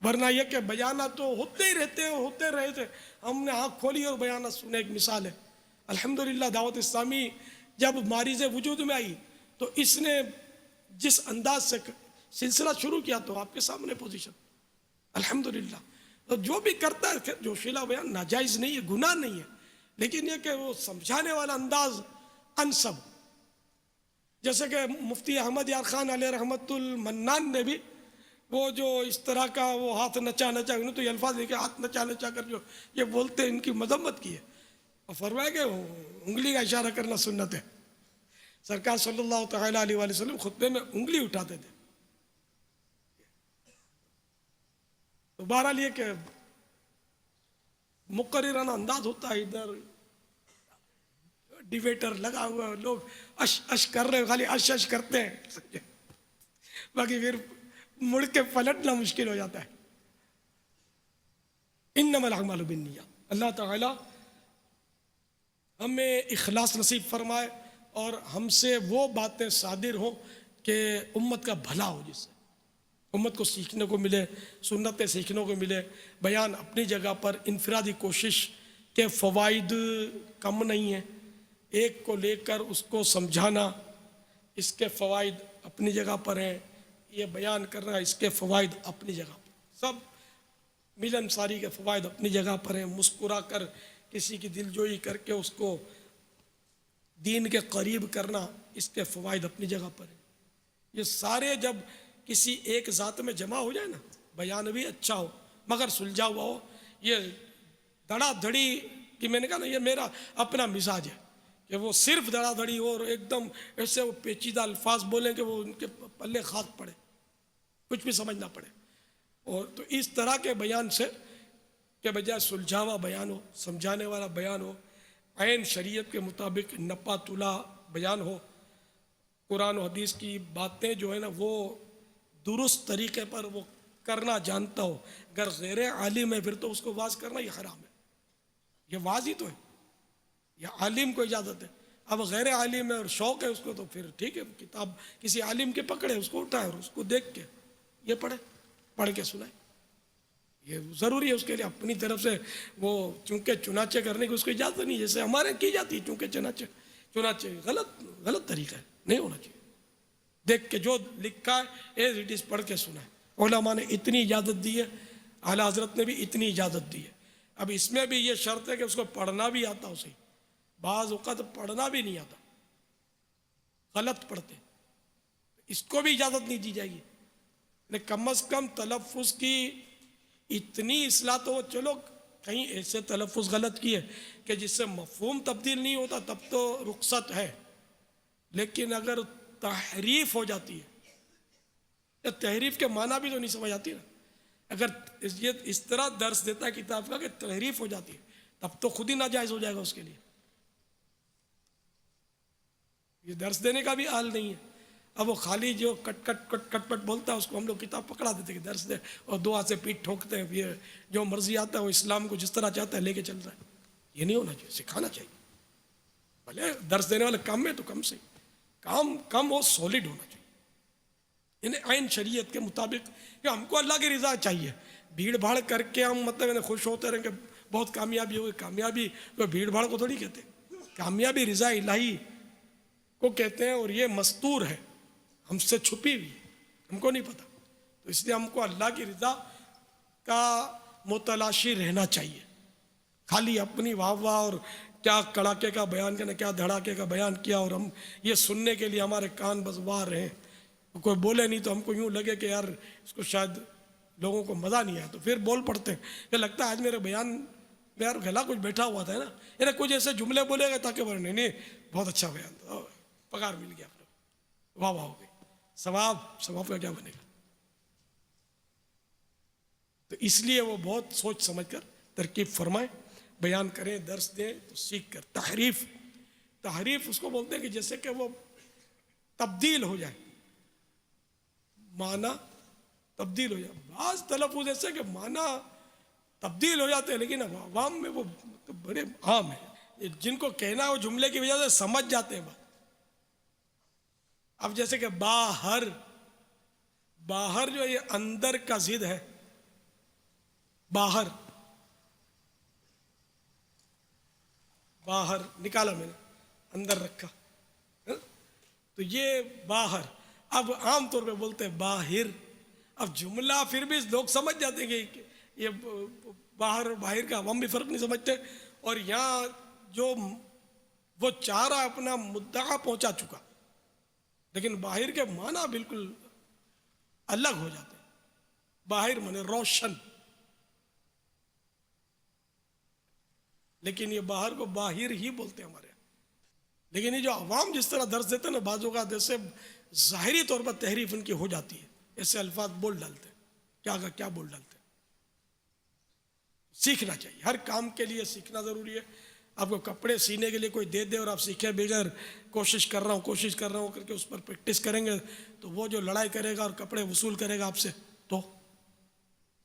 ورنہ یہ کہ بیانات تو ہوتے ہی رہتے ہیں, ہوتے رہے تھے. ہم نے آنکھ کھولی اور بیانات سنے. ایک مثال ہے, الحمدللہ دعوت اسلامی جب ماریز وجود میں آئی تو اس نے جس انداز سے سلسلہ شروع کیا تو آپ کے سامنے پوزیشن الحمدللہ. تو جو بھی کرتا ہے جوشیلا بیان ناجائز نہیں ہے, گناہ نہیں ہے, لیکن یہ کہ وہ سمجھانے والا انداز انسب. جیسے کہ مفتی احمد یار خان علیہ رحمت المنان نے بھی وہ جو اس طرح کا وہ ہاتھ نچا نچا, انہوں تو یہ الفاظ دیکھے ہاتھ نچا نچا کر جو یہ بولتے ہیں ان کی مذمت کی ہے, اور فرمایا کہ انگلی کا اشارہ کرنا سنت ہے. سرکار صلی اللہ تعالیٰ علیہ وآلہ وسلم خطبے میں انگلی اٹھاتے تھے. تو بہرحال یہ کہ مقررانہ انداز ہوتا ہے, ادھر ڈیبیٹر لگا ہوا, لوگ اش اش کر رہے, خالی اش اش کرتے ہیں, باقی پھر مڑ کے پلٹنا مشکل ہو جاتا ہے. انما الاعمال بالنیات. اللہ تعالیٰ ہمیں اخلاص نصیب فرمائے اور ہم سے وہ باتیں صادر ہوں کہ امت کا بھلا ہو, جس سے امت کو سیکھنے کو ملے, سنتیں سیکھنے کو ملے. بیان اپنی جگہ پر, انفرادی کوشش کے فوائد کم نہیں ہیں, ایک کو لے کر اس کو سمجھانا اس کے فوائد اپنی جگہ پر ہیں, یہ بیان کرنا اس کے فوائد اپنی جگہ پر, سب ملن ساری کے فوائد اپنی جگہ پر ہیں. مسکرا کر کسی کی دل جوئی کر کے اس کو دین کے قریب کرنا اس کے فوائد اپنی جگہ پر ہیں. یہ سارے جب کسی ایک ذات میں جمع ہو جائے نا, بیان بھی اچھا ہو مگر سلجھا ہوا ہو, یہ دھڑا دھڑی کہ میں نے کہا نا یہ میرا اپنا مزاج ہے کہ وہ صرف دھڑا دھڑی ہو اور ایک دم ایسے وہ پیچیدہ الفاظ بولیں کہ وہ ان کے پلے خاک پڑے, کچھ بھی سمجھ نہ پڑے. اور تو اس طرح کے بیان سے کہ بجائے سلجھاوا بیان ہو, سمجھانے والا بیان ہو, عین شریعت کے مطابق نپا تلا بیان ہو, قرآن و حدیث کی باتیں جو ہے نا وہ درست طریقے پر وہ کرنا جانتا ہو. اگر غیر عالم ہے پھر تو اس کو واز کرنا یہ حرام ہے. یہ واز ہی تو ہے, یہ عالم کو اجازت ہے. اب غیر عالم ہے اور شوق ہے اس کو تو پھر ٹھیک ہے, کتاب کسی عالم کے پکڑے, اس کو اٹھائے اور اس کو دیکھ کے یہ پڑھے, پڑھ کے سنائے. یہ ضروری ہے اس کے لیے اپنی طرف سے وہ چونکہ چنانچہ کرنے کی اس کو اجازت نہیں, جیسے ہمارے کی جاتی ہے چونکہ چنانچہ غلط طریقہ ہے, نہیں ہونا چاہیے. دیکھ کے جو لکھا ہے ایز اٹ از پڑھ کے سنائے. علماء نے اتنی اجازت دی ہے, اعلیٰ حضرت نے بھی اتنی اجازت دی ہے. اب اس میں بھی یہ شرط ہے کہ اس کو پڑھنا بھی آتا اسے, بعض اوقات پڑھنا بھی نہیں آتا, غلط پڑھتے, اس کو بھی اجازت نہیں دی جائے گی. لیکن کم از کم تلفظ کی اتنی اصلاح تو, چلو کہیں ایسے تلفظ غلط کیے کہ جس سے مفہوم تبدیل نہیں ہوتا تب تو رخصت ہے, لیکن اگر تحریف ہو جاتی ہے, تحریف کے معنی بھی تو نہیں سمجھ آتی نا. اگر یہ اس طرح درس دیتا ہے کتاب کا کہ تحریف ہو جاتی ہے تب تو خود ہی ناجائز ہو جائے گا اس کے لیے. یہ درس دینے کا بھی حال نہیں ہے. اب وہ خالی جو کٹ پٹ بولتا ہے اس کو ہم لوگ کتاب پکڑا دیتے کہ درس دے, اور دو ہاتھ سے پیٹ ٹھوکتے ہیں, یہ جو مرضی آتا ہے وہ اسلام کو جس طرح چاہتا ہے لے کے چل رہا ہے. یہ نہیں ہونا چاہیے, سکھانا چاہیے. بھلے درس دینے والے کم میں تو کم سے کام کم ہو, سالڈ ہونا چاہیے. انہیں عین شریعت کے مطابق کہ ہم کو اللہ کی رضا چاہیے. بھیڑ بھاڑ کر کے ہم مطلب خوش ہوتے رہیں کہ بہت کامیابی ہوگی. کامیابی تو بھیڑ بھاڑ کو تھوڑی کہتے ہیں, کامیابی رضا الہی کو کہتے ہیں, اور یہ مستور ہے, ہم سے چھپی ہوئی, ہم کو نہیں پتا. تو اس لیے ہم کو اللہ کی رضا کا متلاشی رہنا چاہیے. خالی اپنی واہ واہ اور کیا کڑاکے کا بیان کرنا، کیا دھڑاکے کا بیان کیا، اور ہم یہ سننے کے لیے ہمارے کان بس واہ رہے، کوئی بولے نہیں تو ہم کو یوں لگے کہ یار اس کو شاید لوگوں کو مزہ نہیں آیا، تو پھر بول پڑتے ہیں کہ لگتا ہے آج میرے بیان میں یار گلا کچھ بیٹھا ہوا تھا نا، یعنی کچھ ایسے جملے بولے گا تاکہ بولے نہیں بہت اچھا بیان تھا، پگار مل گیا، آپ لوگ واہ واہ ہو گئی، ثواب کا کیا بنے گا. تو اس لیے وہ بہت سوچ سمجھ کر ترکیب فرمائیں، بیان کریں، درس دیں تو سیکھ کر. تحریف اس کو بولتے ہیں کہ جیسے کہ وہ تبدیل ہو جائے، معنی تبدیل ہو جائے. بعض تلفظ ایسے کہ معنی تبدیل ہو جاتے ہیں لیکن عوام میں وہ بڑے عام ہیں، جن کو کہنا ہے وہ جملے کی وجہ سے سمجھ جاتے ہیں بات. اب جیسے کہ باہر جو یہ اندر کا ضد ہے، باہر نکالا میں نے، اندر رکھا، تو یہ باہر. اب عام طور پہ بولتے ہیں باہر. اب جملہ پھر بھی لوگ سمجھ جاتے ہیں کہ یہ باہر اور باہر کا عوام بھی فرق نہیں سمجھتے. اور یہاں جو وہ چاہ رہا اپنا مدعا پہنچا چکا، لیکن باہر کے معنی بالکل الگ ہو جاتے ہیں. باہر مانے روشن، لیکن یہ باہر کو باہر ہی بولتے ہیں ہمارے یہاں. لیکن یہ جو عوام جس طرح درس دیتے ہیں نا، بعض اوقات ایسے ظاہری طور پر تحریف ان کی ہو جاتی ہے، ایسے الفاظ بول ڈالتے ہیں، کیا بول ڈالتے ہیں. سیکھنا چاہیے، ہر کام کے لیے سیکھنا ضروری ہے. آپ کو کپڑے سینے کے لیے کوئی دے دے اور آپ سیکھے بغیر کوشش کر رہا ہوں کر کے اس پر پریکٹس کریں گے، تو وہ جو لڑائی کرے گا اور کپڑے وصول کرے گا آپ سے تو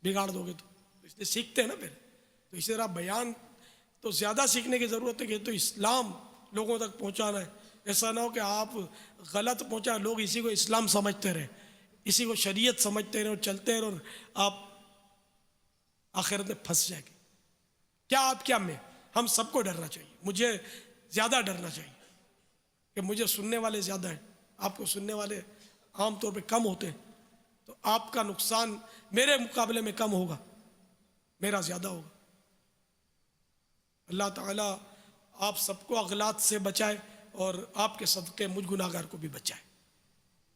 بگاڑ دو گے. تو اس لیے سیکھتے ہیں نا پہلے. تو اسی طرح بیان تو زیادہ سیکھنے کی ضرورت ہے کہ تو اسلام لوگوں تک پہنچانا ہے. ایسا نہ ہو کہ آپ غلط پہنچا، لوگ اسی کو اسلام سمجھتے رہے، اسی کو شریعت سمجھتے رہے اور چلتے رہے، اور آپ آخرت میں پھنس جائیں گے. کیا میں ہم سب کو ڈرنا چاہیے. مجھے زیادہ ڈرنا چاہیے کہ مجھے سننے والے زیادہ ہیں، آپ کو سننے والے عام طور پہ کم ہوتے ہیں، تو آپ کا نقصان میرے مقابلے میں کم ہوگا، میرا زیادہ ہوگا. اللہ تعالیٰ آپ سب کو اغلاط سے بچائے اور آپ کے صدقے مجھ گناہگار کو بھی بچائے.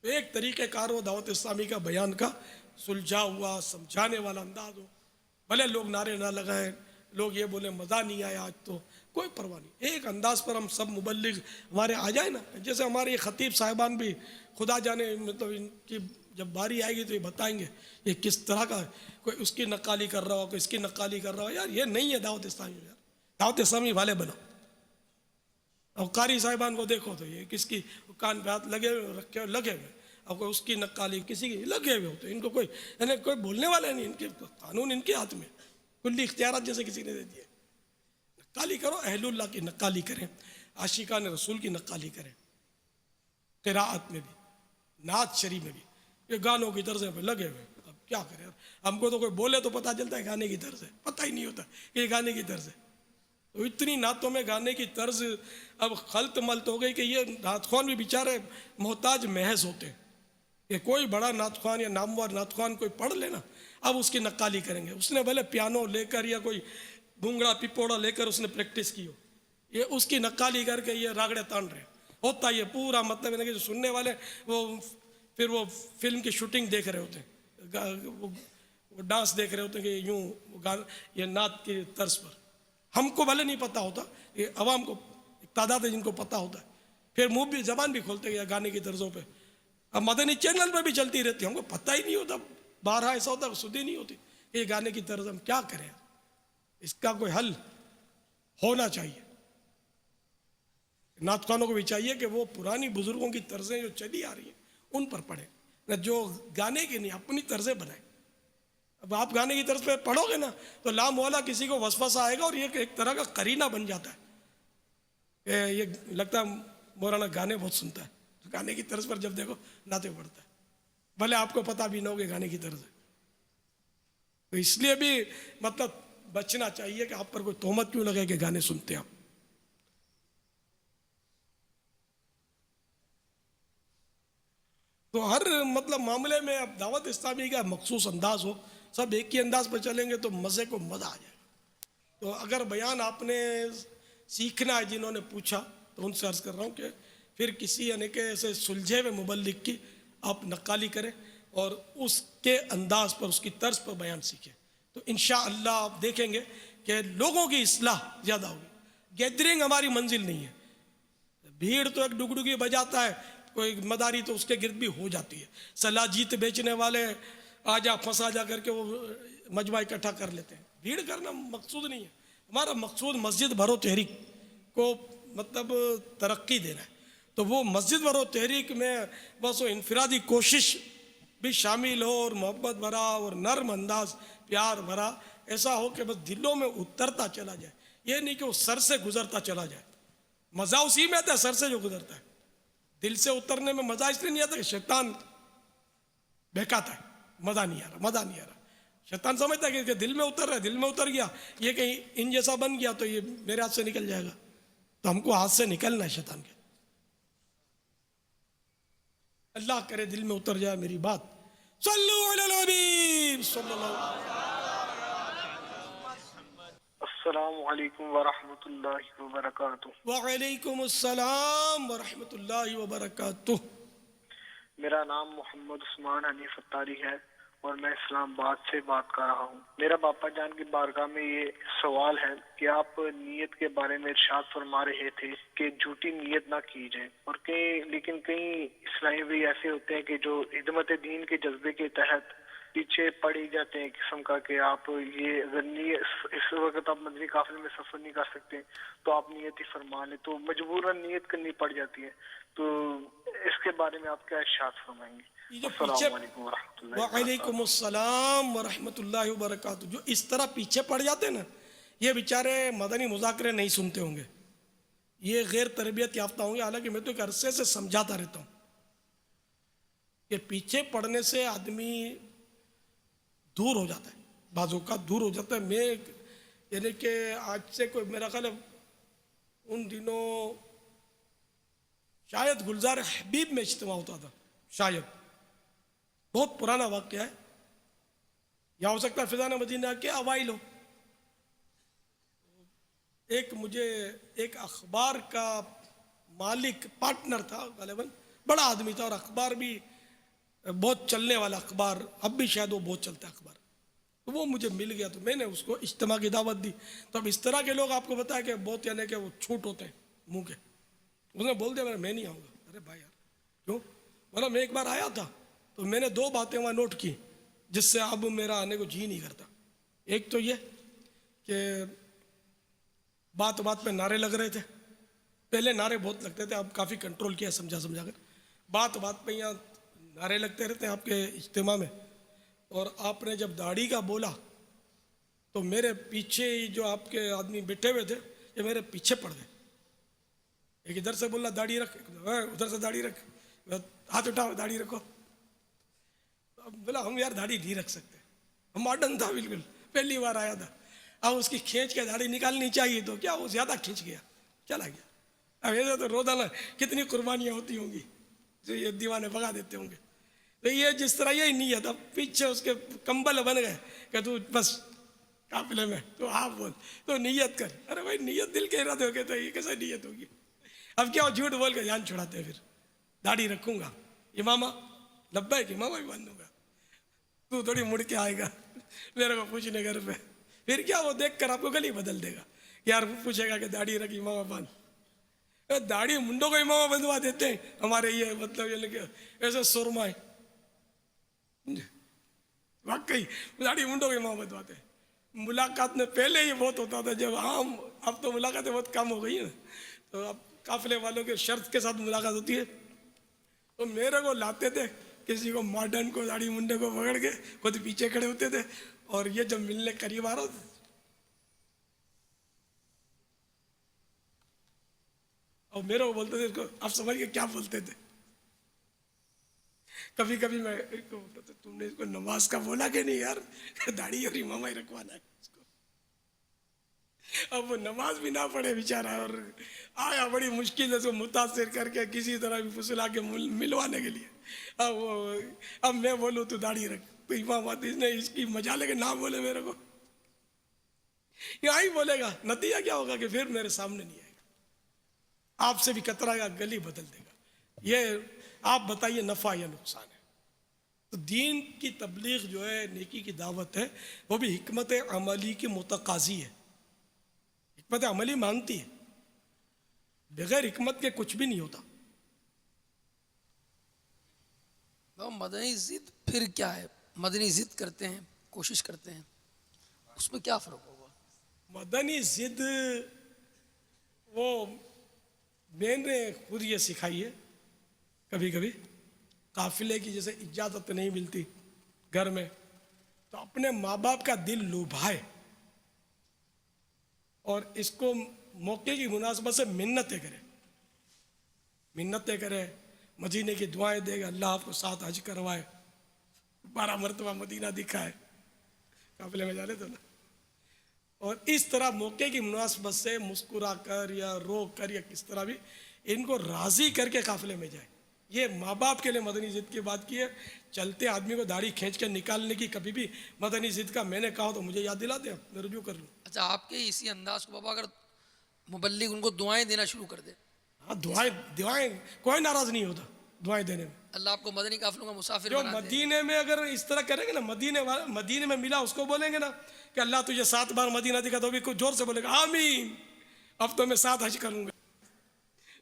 تو ایک طریقہ کار ہو دعوت اسلامی کا بیان کا، سلجھا ہوا سمجھانے والا انداز ہو. بھلے لوگ نعرے نہ لگائیں، لوگ یہ بولیں مزہ نہیں آیا آج، تو کوئی پرواہ نہیں. ایک انداز پر ہم سب مبلغ ہمارے آ جائیں نا. جیسے ہمارے یہ خطیب صاحبان بھی خدا جانے، مطلب ان کی جب باری آئے گی تو یہ بتائیں گے یہ کس طرح کا ہے. کوئی اس کی نقالی کر رہا ہو، کوئی اس کی نقالی کر رہا ہو. یار یہ نہیں ہے دعوت اسلامی. یار دعوت اسلامی والے بنو. اور قاری صاحبان کو دیکھو تو یہ کس کی کان پہ ہاتھ لگے ہوئے، اور کوئی اس کی نقالی کسی کی لگے ہوئے ہوتے. ان کو کوئی بولنے والا نہیں، ان کے قانون ان کے ہاتھ میں، کلی اختیارات جیسے کسی نے دے دیے. نقالی کرو، اہل اللہ کی نقالی کریں، عاشقان رسول کی نقالی کریں. قراءت میں بھی، نعت شریف میں بھی یہ گانوں کی طرزیں پہ لگے ہوئے. اب کیا کریں، ہم کو تو کوئی بولے تو پتہ چلتا ہے گانے کی طرز ہے، پتہ ہی نہیں ہوتا کہ یہ گانے کی طرز ہے. تو اتنی نعتوں میں گانے کی طرز اب خلط ملت ہو گئی کہ یہ نعت خوان بھی بیچارے محتاج محض ہوتے ہیں. کہ کوئی بڑا نعت خوان یا نامور نعت خوان کوئی پڑھ لینا، اب اس کی نقالی کریں گے. اس نے بھلے پیانو لے کر یا کوئی بھونگڑا پپوڑا لے کر اس نے پریکٹس کی ہو، یہ اس کی نقالی کر کے یہ راگڑے تان رہے ہوتا. یہ پورا مطلب ہے کہ جو سننے والے پھر وہ فلم کی شوٹنگ دیکھ رہے ہوتے ہیں، وہ ڈانس دیکھ رہے ہوتے ہیں کہ یوں یہ نعت کی طرز پر. ہم کو بھلے نہیں پتہ ہوتا، یہ عوام کو ایک تعداد ہے جن کو پتہ ہوتا ہے، پھر منہ بھی زبان بھی کھولتے ہیں گانے کی طرزوں پہ. اب مدنی چینل پہ بھی چلتی رہتی، ہم کو پتہ ہی نہیں ہوتا. بارہا ایسا ہوتا سدھی نہیں ہوتی کہ یہ گانے کی طرز ہم کیا کریں. اس کا کوئی حل ہونا چاہیے. نعت خوانوں کو بھی چاہیے کہ وہ پرانی بزرگوں کی طرزیں جو چلی آ رہی ہیں ان پر پڑھیں، نہ جو گانے کی نہیں اپنی طرزیں بنائیں. اب آپ گانے کی طرز پہ پڑھو گے نا تو لامولا کسی کو وسوسہ آئے گا اور یہ ایک طرح کا قرینہ بن جاتا ہے کہ یہ لگتا ہے مولانا گانے بہت سنتا ہے. گانے کی طرز پر جب دیکھو نعتیں پڑھتا ہے، بھلے آپ کو پتہ بھی نہ ہو کہ گانے کی طرز ہے. تو اس لیے بھی مطلب بچنا چاہیے کہ آپ پر کوئی تہمت کیوں لگے کہ گانے سنتے ہیں آپ. تو ہر مطلب معاملے میں اب دعوت اسلامی کا مخصوص انداز ہو، سب ایک ہی انداز پہ چلیں گے تو مزے کو مزہ آ جائے گا۔ تو اگر بیان آپ نے سیکھنا ہے جنہوں نے پوچھا تو ان سے عرض کر رہا ہوں کہ پھر کسی یعنی کہ ایسے سلجھے ہوئے مبلغ کی آپ نقالی کریں اور اس کے انداز پر، اس کی طرز پر بیان سیکھیں، تو انشاءاللہ آپ دیکھیں گے کہ لوگوں کی اصلاح زیادہ ہوگی۔ گیدرنگ ہماری منزل نہیں ہے، بھیڑ تو ایک ڈگڈگی بجاتا ہے، کوئی مداری تو اس کے گرد بھی ہو جاتی ہے، سلاجیت بیچنے والے آ جا پھنسا جا کر کے وہ مجمع اکٹھا کر لیتے ہیں، بھیڑ کرنا مقصود نہیں ہے۔ ہمارا مقصود مسجد بھرو تحریک کو مطلب ترقی دینا ہے، تو وہ مسجد بھرو تحریک میں بس وہ انفرادی کوشش بھی شامل ہو اور محبت بھرا اور نرم انداز پیار بھرا ایسا ہو کہ بس دلوں میں اترتا چلا جائے، یہ نہیں کہ وہ سر سے گزرتا چلا جائے۔ مزہ اسی میں آتا ہے سر سے جو گزرتا ہے، دل سے اترنے میں مزہ اس لیے نہیں آتا کہ شیطان بہکاتا ہے، مزہ نہیں آ رہا، مزہ نہیں آ رہا۔ شیطان سمجھتا ہے کہ دل میں اتر رہا ہے، دل میں اتر گیا، یہ کہیں ان جیسا بن گیا تو یہ میرے ہاتھ سے نکل جائے گا، تو ہم کو ہاتھ سے نکلنا ہے شیطان کے۔ اللہ کرے دل میں اتر جائے میری بات۔ صلو علی الحبیب صلی اللہ علیہ وسلم۔ السلام علیکم ورحمۃ اللہ وبرکاتہ۔ وعلیکم السلام ورحمۃ اللہ وبرکاتہ۔ میرا نام محمد عثمان حنیف اتاری ہے اور میں اسلام آباد سے بات کر رہا ہوں۔ میرا باپا جان کی بارگاہ میں یہ سوال ہے کہ آپ نیت کے بارے میں ارشاد فرما رہے تھے کہ جھوٹی نیت نہ کی جائے، اور لیکن کئی اسلامی بھی ایسے ہوتے ہیں کہ جو خدمت دین کے جذبے کے تحت پیچھے پڑ ہی جاتے ہیں قسم کا کہ آپ یہ اگر اس وقت آپ مدنی قافلے میں سفر نہیں کر سکتے تو آپ نیت ہی فرما لیں، تو مجبوراً نیت کرنی پڑ جاتی ہے، تو اس کے بارے میں آپ کیا ارشاد فرمائیں گے؟ السلام علیکم ورحمۃ اللہ۔ وعلیکم السلام ورحمۃ اللہ وبرکاتہ۔ جو اس طرح پیچھے پڑ جاتے ہیں نا، یہ بیچارے مدنی مذاکرے نہیں سنتے ہوں گے، یہ غیر تربیت یافتہ ہوں گے، حالانکہ میں تو ایک عرصے سے سمجھاتا رہتا ہوں کہ پیچھے پڑنے سے آدمی دور ہو جاتا ہے، بعض اوقات دور ہو جاتا ہے۔ میں یعنی کہ آج سے کوئی میرا خیال ہے ان دنوں شاید گلزار حبیب میں اجتماع ہوتا تھا، شاید بہت پرانا واقعہ ہے، یا ہو سکتا ہے فضان مدینہ کے اوائل ہو۔ مجھے ایک اخبار کا مالک پارٹنر تھا، غالباً بڑا آدمی تھا، اور اخبار بھی بہت چلنے والا اخبار، اب بھی شاید وہ بہت چلتا ہے اخبار، تو وہ مجھے مل گیا، تو میں نے اس کو اجتماع کی دعوت دی۔ تو اب اس طرح کے لوگ آپ کو بتایا کہ بہت یعنی کہ وہ چھوٹ ہوتے ہیں منہ کے، اس نے بول دیا میں نہیں آؤں گا۔ ارے بھائی یار کیوں؟ بولا میں ایک بار آیا تھا تو میں نے 2 باتیں وہاں نوٹ کی جس سے اب میرا آنے کو جی نہیں کرتا۔ ایک تو یہ کہ بات بات پہ نعرے لگ رہے تھے، پہلے نعرے بہت لگتے تھے، اب کافی کنٹرول کیا سمجھا کر، بات بات پہ یہاں نعرے لگتے رہتے ہیں آپ کے اجتماع میں۔ اور آپ نے جب داڑھی کا بولا تو میرے پیچھے جو آپ کے آدمی بیٹھے ہوئے تھے یہ میرے پیچھے پڑ گئے، ایک ادھر سے بولا داڑھی رکھ، ادھر سے داڑھی رکھ، ہاتھ اٹھاؤ داڑھی رکھو۔ بولا ہم یار داڑھی نہیں رکھ سکتے، ہم ماڈرن تھا بالکل، پہلی بار آیا تھا، اب اس کی کھینچ کے داڑھی نکالنی چاہیے تو کیا وہ زیادہ کھینچ گیا، چلا گیا۔ اب ایسے تو روزانہ کتنی قربانیاں ہوتی ہوں گی جو یہ دیوانے بھگا دیتے ہوں گے، تو یہ جس طرح یہی نیت، اب پیچھے اس کے کمبل بن گئے کہ تو بس قافلے میں تو آپ بول تو نیت کر۔ ارے بھائی نیت دل کے ارادے ہو گئے تو یہ کیسے نیت ہوگی؟ اب کیا جھوٹ بول کے جان چھڑاتے ہیں، پھر داڑھی رکھوں گا امامہ، لبیک امامہ بھی باندھوں گا، تو تھوڑی مڑ کے آئے گا میرے کو پوچھنے گھر پہ، پھر کیا وہ دیکھ کر آپ کو گلی بدل دے گا، یار وہ پوچھے گا کہ داڑھی رکھ امامہ باندھ، داڑھی منڈوں کو امامہ بندھوا دیتے ہیں ہمارے، یہ مطلب یہ لگے ایسے سرما ہے، واقعی داڑھی منڈوں کو امامہ بندھواتے ہیں۔ ملاقات میں پہلے یہ بہت ہوتا تھا، جب عام، اب تو ملاقاتیں بہت کم ہو گئی ہیں، تو اب قافلے والوں کے شرط کے ساتھ ملاقات ہوتی ہے، تو میرے کو لاتے تھے کسی کو ماڈرن کو داڑھی منڈے کو پکڑ کے، خود پیچھے کھڑے ہوتے تھے، اور یہ جب ملنے قریب آ رہا تھا اور میرے کو بولتے تھے، اس کو آپ سمجھ کے کیا بولتے تھے؟ کبھی کبھی میں بولتا تھا تم نے اس کو نماز کا بولا کہ نہیں یار، داڑھی اور امامہ ہی رکھوانا ہے اس کو، اب وہ نماز بھی نہ پڑھے بیچارہ، اور آیا بڑی مشکل سے متاثر کر کے کسی طرح بھی پھسلا کے ملوانے کے لیے. اب میں بولوں تو داڑھی رکھ، تو امام حدیث نے اس کی مجالے کے نام بولے میرے کو، یہاں ہی بولے گا، نتیجہ کیا ہوگا کہ پھر میرے سامنے نہیں آئے گا، آپ سے بھی کترائے گا، گلی بدل دے گا. یہ آپ بتائیے نفع یا نقصان ہے؟ تو دین کی تبلیغ جو ہے، نیکی کی دعوت ہے، وہ بھی حکمت عملی کی متقاضی ہے. حکمت عملی مانگتی ہے، بغیر حکمت کے کچھ بھی نہیں ہوتا. مدنی ضد پھر کیا ہے؟ مدنی ضد کرتے ہیں، کوشش کرتے ہیں، اس میں کیا فرق ہوگا؟ مدنی ضد وہ میں نے خود یہ سکھائی ہے. کبھی کبھی قافلے کی جیسے اجازت نہیں ملتی گھر میں، تو اپنے ماں باپ کا دل لبھائے اور اس کو موقع کی مناسبت سے منتیں کرے، مدینے کی دعائیں دے گا، اللہ آپ کو 7 حج کروائے، 12 مرتبہ مدینہ دکھائے، قافلے میں جانے تو نا. اور اس طرح موقع کی مناسبت سے مسکرا کر یا رو کر یا کس طرح بھی ان کو راضی کر کے قافلے میں جائے. یہ ماں باپ کے لیے مدنی ضد کی بات کی ہے. چلتے آدمی کو داڑھی کھینچ کے نکالنے کی کبھی بھی مدنی ضد کا میں نے کہا تو مجھے یاد دلا دیں، میں رجوع کر لوں. اچھا، آپ کے اسی انداز کو بابا اگر مبلغ ان کو دعائیں دینا شروع کر دے، ہاں، دعائیں کوئی ناراض نہیں ہوتا دعائیں دینے میں. اللہ آپ کو مدنی قافلوں کا مسافر جو بنا دے. مدینے میں اگر اس طرح کریں گے نا، مدینے میں ملا، اس کو بولیں گے نا کہ اللہ تجھے 7 بار مدینہ دکھا، تو بھی کچھ زور سے بولے گا آمین، اب تو میں 7 حج کروں گا.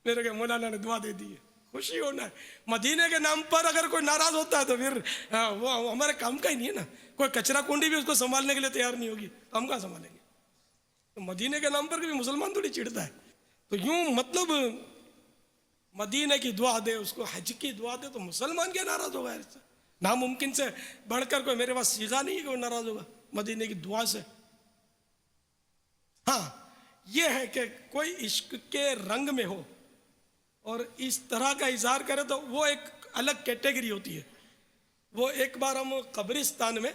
میرے کہ مولانا نے دعا دے دی ہے، خوشی ہونا ہے. مدینے کے نام پر اگر کوئی ناراض ہوتا ہے تو پھر وہ ہمارے کام کا ہی نہیں ہے نا. کوئی کچرا کنڈی بھی اس کو سنبھالنے کے لیے تیار نہیں ہوگی، ہم کہاں سنبھالیں گے؟ تو مدینے کے نام پر بھی مسلمان تھوڑی چڑھتا ہے. تو یوں مطلب مدینے کی دعا دے، اس کو حج کی دعا دے، تو مسلمان کیا ناراض ہوگا؟ اس سے ناممکن سے بڑھ کر کوئی میرے پاس سیغہ نہیں ہے کہ وہ ناراض ہوگا مدینے کی دعا سے. ہاں، یہ ہے کہ کوئی عشق کے رنگ میں ہو اور اس طرح کا اظہار کرے تو وہ ایک الگ کیٹیگری ہوتی ہے. وہ ایک بار ہم قبرستان میں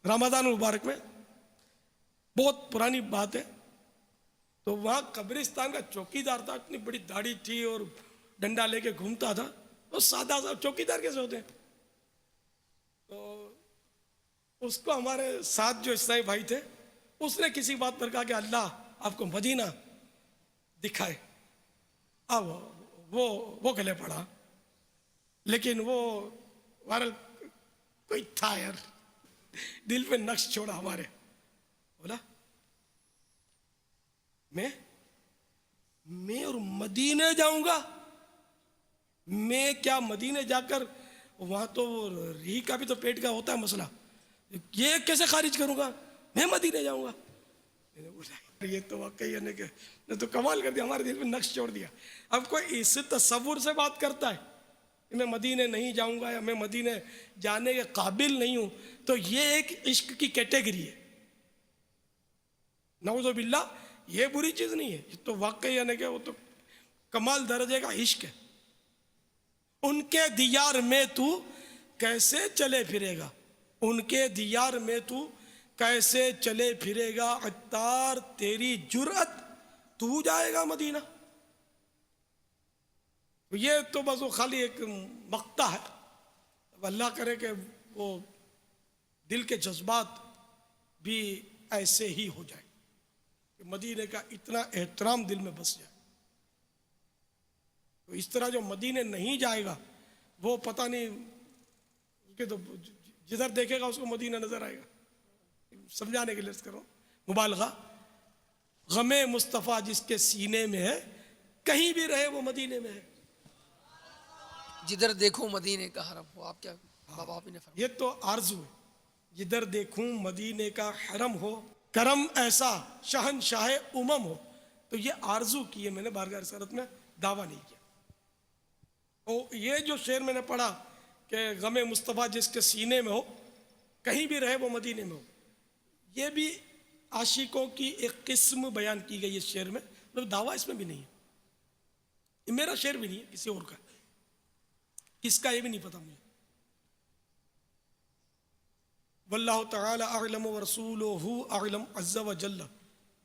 رمضان مبارک میں، بہت پرانی بات ہے، تو وہاں قبرستان کا چوکیدار تھا، اتنی بڑی داڑھی تھی اور ڈنڈا لے کے گھومتا تھا. وہ سادہ سا چوکیدار کیسے ہوتے ہیں؟ تو اس کو ہمارے ساتھ جو عیسائی بھائی تھے، اس نے کسی بات پر کہا کہ اللہ آپ کو مدینہ دکھائے. اب وہ گلے پڑا، لیکن وہ کوئی تھا یار، دل پہ نقش چھوڑا ہمارے. بولا میں اور مدینے جاؤں گا؟ میں کیا مدینے جا کر وہاں تو ری کا بھی تو پیٹ کا ہوتا ہے مسئلہ، یہ کیسے خارج کروں گا؟ میں مدینے جاؤں گا؟ میں نے بولا یہ تو واقعی ہے کہ نے تو کمال کر دیا، ہمارے دل میں نقش چھوڑ دیا. اب کوئی اس تصور سے بات کرتا ہے کہ میں مدینے نہیں جاؤں گا یا میں مدینے جانے کے قابل نہیں ہوں، تو یہ ایک عشق کی کیٹیگری ہے. نعوذ باللہ، یہ بری چیز نہیں ہے، یہ تو واقعی ہے کہ وہ تو کمال درجے کا عشق ہے. ان کے دیار میں تو کیسے چلے پھرے گا، ان کے دیار میں تو کیسے چلے پھرے گا، عطار تیری جرأت، تو جائے گا مدینہ. یہ تو بس وہ خالی ایک مقطع ہے. اب اللہ کرے کہ وہ دل کے جذبات بھی ایسے ہی ہو جائے کہ مدینے کا اتنا احترام دل میں بس جائے. تو اس طرح جو مدینے نہیں جائے گا وہ پتہ نہیں کہ تو جدھر دیکھے گا اس کو مدینہ نظر آئے گا. سمجھانے کے لیے کرو مبالغہ، غم مصطفیٰ جس کے سینے میں ہے، کہیں بھی رہے وہ مدینے میں ہے. جدھر دیکھو مدینے کا حرم ہو. آپ کیا بابا آپ نے فرمایا؟ یہ تو آرزو ہے، جدھر دیکھوں مدینے کا حرم ہو، کرم ایسا شہنشاہ امم ہو. تو یہ آرزو کی ہے میں نے بارگاہ رسالت میں، دعویٰ نہیں کیا. اور یہ جو شعر میں نے پڑھا کہ غم مصطفیٰ جس کے سینے میں ہو، کہیں بھی رہے وہ مدینے میں ہو، یہ بھی عاشقوں کی ایک قسم بیان کی گئی اس شعر میں. مطلب دعویٰ اس میں بھی نہیں ہے، یہ میرا شعر بھی نہیں ہے، کسی اور کا. کس کا یہ بھی نہیں پتا مجھے. واللہ تعالی اعلم ورسولہ اعلم عز وجل.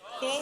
100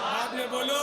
بعد میں بولو،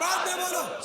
بعد میں بولو،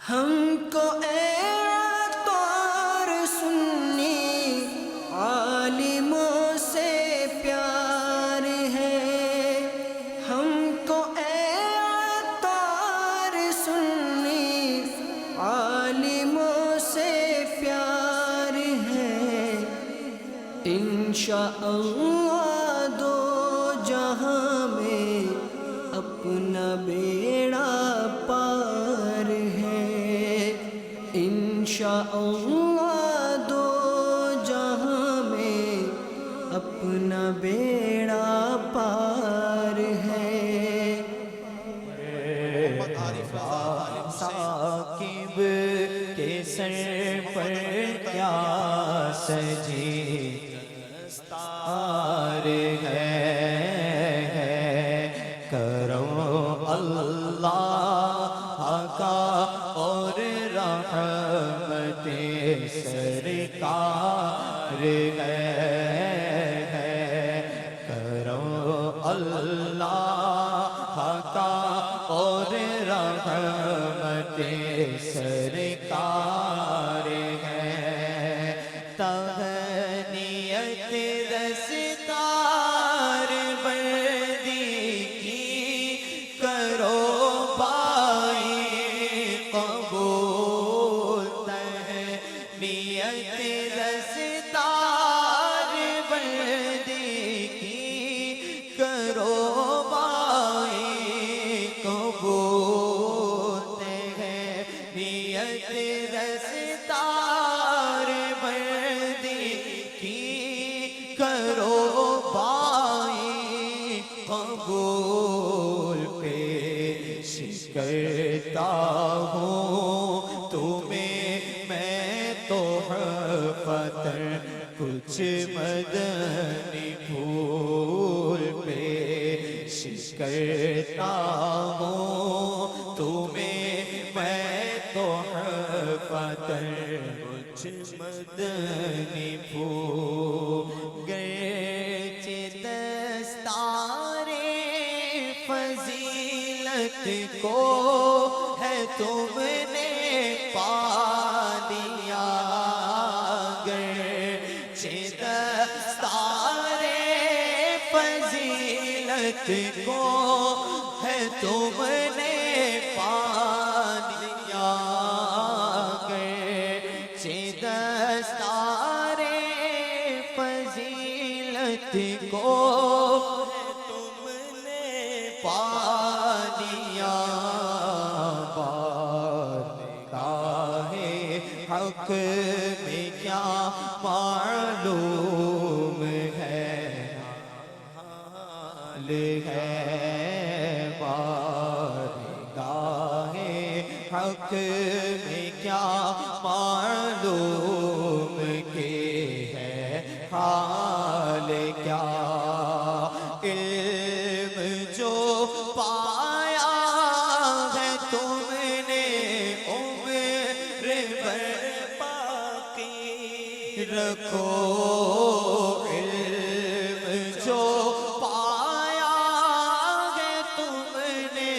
ہم کو اے عطار سنی عالموں سے پیار ہے، ہم کو اے عطار سنی عالموں سے پیار ہے، انشاءاللہ دو جہاں میں اپنا بیڑا پار ہے، انشاءاللہ دو جہاں میں اپنا بیڑا پار ہے۔ ثاقب کے سر پر کیا سجی دستار ہے، کرم اللہ کا اور رحمت سرکار ہے، کرم اللہ کا اور رحمت سرکار ہے، تہنیت دستار بردی کی کرو بھائی قبول، تہنیت دستار بردی کی کرو بھائی قبول، تہنیت دستار بردی کی کرو بھائی قبول، پیش کرتا ہوں تمہیں میں تحفتاً کچھ مدنی پھول، پیش کرتا ہوں تمہیں میں تحفتاً کچھ مدنی پھول، گرچہ دستار فضیلت کو ہے تم نے پا دیا، گرچہ دستار فضیلت کو ہے تم نے پا دیا، گرچہ دستار فضیلت کو تم نے پا دیا، بارگاہ حق میں کیا معلوم ہے حال ہے، بارگاہ حق میں کیا معلوم کہ ہے حال کیا، علم جو پایا ہے تم نے عمر بھر باقی رکھو، علم جو پایا ہے تم نے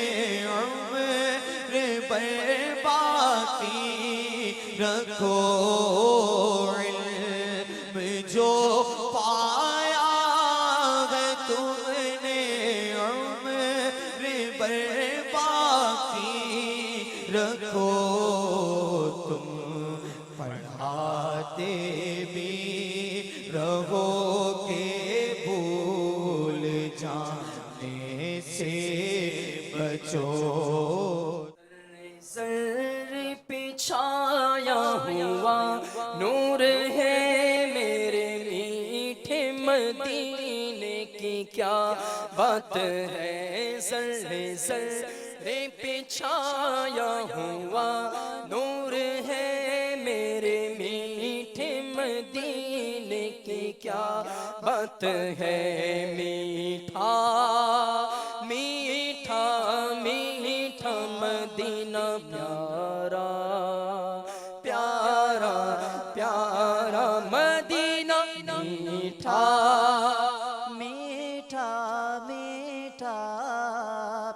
عمر بھر باقی رکھو، علم جو پایا ہے تم نے عمر بھر باقی رکھو، تم پڑھاتے بھی رہو کہ بھول جانے سے بچو، سر پہ چھایا ہوا نور ہے میرے میٹھے مدینے کی کیا بات ہے، سر پہ چھایا ہوا نور ہے میرے میٹھے مدینے کی کیا بات ہے، میٹھا میٹھا میٹھا مدینہ پیارا پیارا پیارا مدینہ،